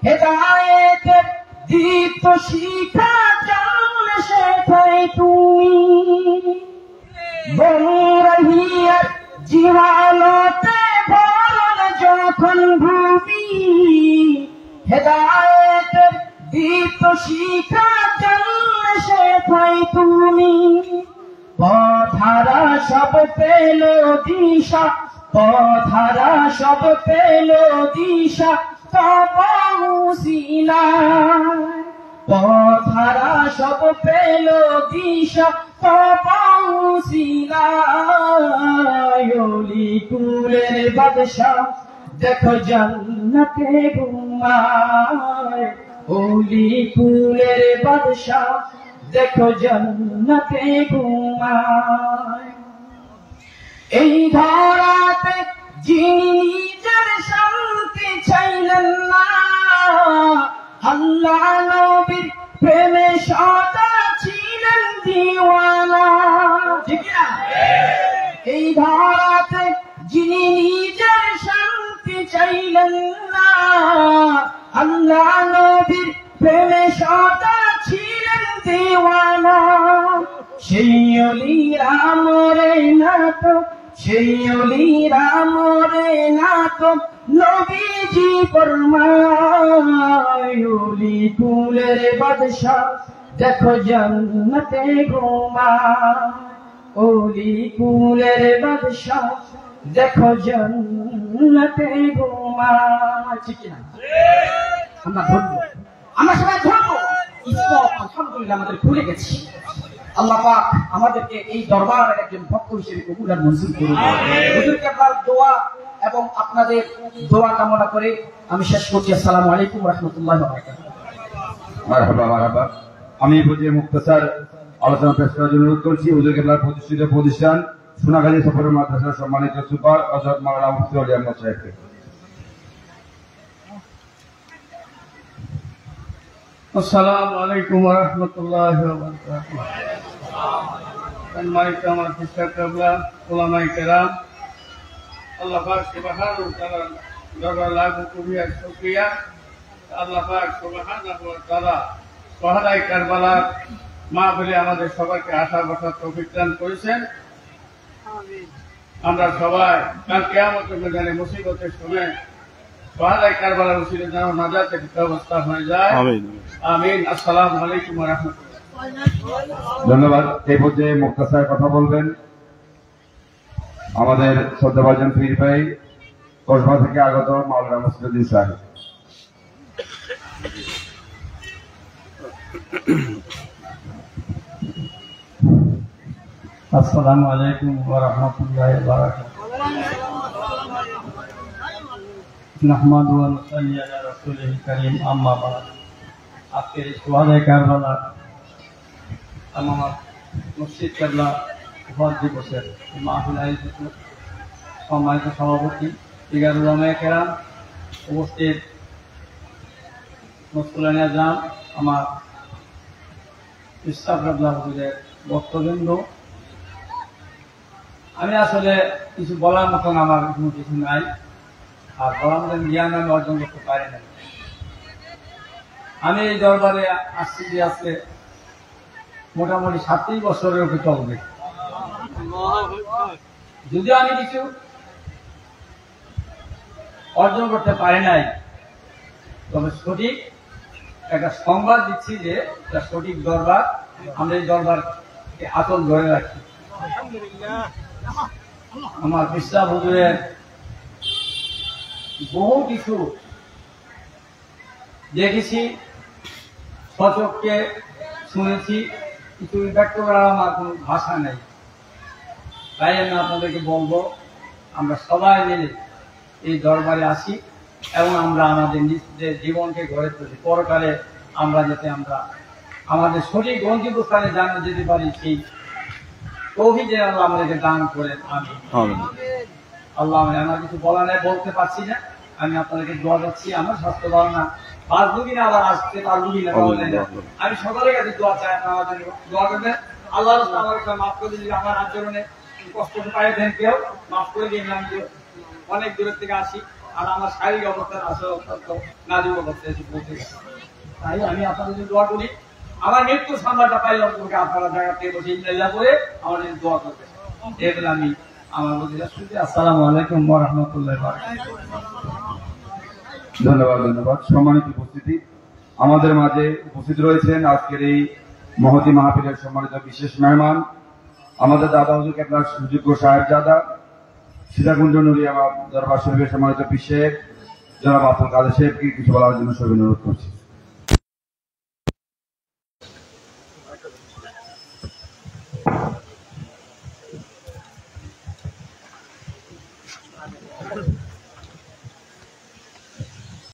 হেদায়েতের দীপ্ত শিখা জানলে সেটাই তুমি। গুমরাহিয়া জিহালতে ভরল যখন ভূমি, হেদায়েতের দীপ্ত শিখা জানলে সেটাই তুমি। পথহারা সব পেল দিশা পথহারা সব পেল দিশা তব উসিলায়, পথহারা সব পেল দিশা তব উসিলায়। ওলি কুলের বাদশাহ দেখো জান্নাতে ঘুমায়, ওলি কুলের বাদশাহ দেখো জান্নাতে ঘুমায়। এই ধরাতে যিনি নিজের শান্তি চাইলেন না, আল্লাহ নবীর প্রেমে সদা ছিলেন দিওয়ানা। ঠিক না? এই ধরাতে যিনি নিজের শান্তি চাইলেন না, আল্লাহ নবীর প্রেমে সদা ছিলেন দিওয়ানা। সেই অলিরা মরে না তো, সেই অলিরা মরে না তো, নবীজি ফরমায় ওলি কুলের বাদশাহ দেখো জান্নাতে ঘুমায়, ওলি কুলের বাদশাহ দেখো জান্নাতে ঘুমায়। ঠিক না? আমরা ধরবো, আমরা সবাই ধরবো। ইসলাম আলহামদুলিল্লাহ আমাদের ভুলে গেছি। আল্লাহ পাক আমাদেরকে এই দরবারের একজন ভক্ত হিসেবে কবুল আর মঞ্জুর করুন। হুজুর কেবলার দোয়া এবং আপনাদের দোয়া কামনা করে আমি শেষ করছি। আসসালামু আলাইকুম ওয়া রাহমাতুল্লাহি ওয়া বারাকাতুহু। মারহাবা মারহাবা। আমি বুঝিয়ে মুক্তাসার আলোচনা পেশ করার জন্য অনুরোধ করছি হুজুর কেবলার প্রতিষ্ঠিত প্রতিষ্ঠান সোনাগাজী সফরের মাদ্রাসার সম্মানিত সুপার হযরত মাওলানা মুফতি আলী আহমদ সাহেবকে। আসসালামু আলাইকুম ওয়া রাহমাতুল্লাহি ওয়া বারাকাতুহু। সম্মানিত আমার পিতা কেবলা, উলামায়ে কেরাম, আল্লাহ পাক সুবহানাহু ওয়া তাআলা দরবার লাখো কোটি শুকরিয়া। আল্লাহ পাক সুবহানাহু ওয়া তাআলা শহাদায়ে কারবালার মাহফিলে আমাদের সবাইকে আশা বসার তৌফিক দান করেছেন। আমরা সবাই কাল কিয়ামতের ময়দানে মুসিবতের সময় শহাদায়ে কারবালার উসিলে যেন নাজাতের ব্যবস্থা হয়ে যায়। আমিন আমিন। আসসালামু আলাইকুম ওয়া রাহমাতুল্লাহ। ধন্যবাদ। এই পর্যায়ে মুক্তাসার কথা বলবেন আমাদের শ্রদ্ধাভাজন পীর ভাই কসবা থেকে আগত মাওলানা মুসলিউদ্দিন সাহেব। আসসালামু আলাইকুম ওয়া রাহমাতুল্লাহি ওয়া বারাকাতুহু। নাহমাদু ওয়া নুসাল্লি আলা রাসূলিল কারীম, আম্মা বা'দ। আজকের এই শহাদায়ে কারবালার আমার মসজিদ কেবলা উপহার দিবসের মাহফিল আয়োজিত সম্মানিত সভাপতি, 11 উলামায়ে কেরাম, উপস্থিত মুসকুলানি আজম, আমার ইসলাম কেবলা হুজুরের বক্তবৃন্দ, আমি আসলে কিছু বলার মতন আমার কোনো কিছু নাই, আর বলার মতন জ্ঞান আমি অর্জন করতে পারি না। আমি এই দরবারে আসছি যে আজকে মোটামুটি 37 বছরের উপরে চলবে। যদিও আমি কিছু অর্জন করতে পারি নাই, তবে সঠিক একটা সংবাদ দিচ্ছি যে এটা সঠিক দরবার। আমরা এই দরবারকে আতল ধরে রাখি। আমার বিশ্বাস হুজুরের বহু কিছু দেখেছি, সচক্ষে শুনেছি, কিছু ব্যক্ত করার আমার কোনো ভাষা নেই। তাই আমি আপনাদেরকে বলবো, আমরা সবাই মিলে এই দরবারে আসি এবং আমরা আমাদের নিজেদের জীবনকে গড়ে তুলি। পরকালে আমরা যাতে আমরা আমাদের সঠিক গন্তব্যস্থানে জানা যেতে পারি, সেই তৌফিক যেন আল্লাহ আমাদেরকে দান করেন। আমি আল্লাহ আমার কিছু বলা নেই, বলতে পারছি না। আমি আপনাদেরকে দোয়া যাচ্ছি, আমার স্বাস্থ্য ভালো না, বাঁচবো কিনা, আবার আসতে পারবো কিনা, আমি সকলের কাছে দোয়া চাই। আপনারা আমাদের দোয়া করবেন। আল্লাহ আমাকে মাফ করে দিলে, আমার আচরণে কষ্ট পাই দেন, কেউ মাফ করে দিন। আমি অনেক দূরের থেকে আসি, আর আমার শারীরিক অবস্থার আসলে অত্যন্ত নাজুক অবস্থায় এসে পৌঁছে গেছে। তাই আমি আপনাদের জন্য দোয়া করি, আমার মৃত্যু সামলাটা পাইলে অন্তকে আপনারা জায়গাতে বসে ইন্টারভিউ করে আমার জন্য দোয়া করবেন। এগুলো আমি আমার বলতে শুনছি। আসসালামু আলাইকুম ওয়া রাহমাতুল্লাহি ওয়া বারাকাতুহু। ধন্যবাদ ধন্যবাদ। সম্মানিত উপস্থিতি, আমাদের মাঝে উপস্থিত রয়েছেন আজকের এই মহতি মাহফিলের সম্মানিত বিশেষ মেহমান, আমাদের দাদা হুজুর কেবলার সুযোগ্য সাহেবজাদা সীতাকুণ্ড নুরিয়াবাদ দরবার শরীফের সম্মানিত পীর সাহেব জনাব আব্দুল কাদের সাহেবকে কিছু বলার জন্য সবাই অনুরোধ করছি।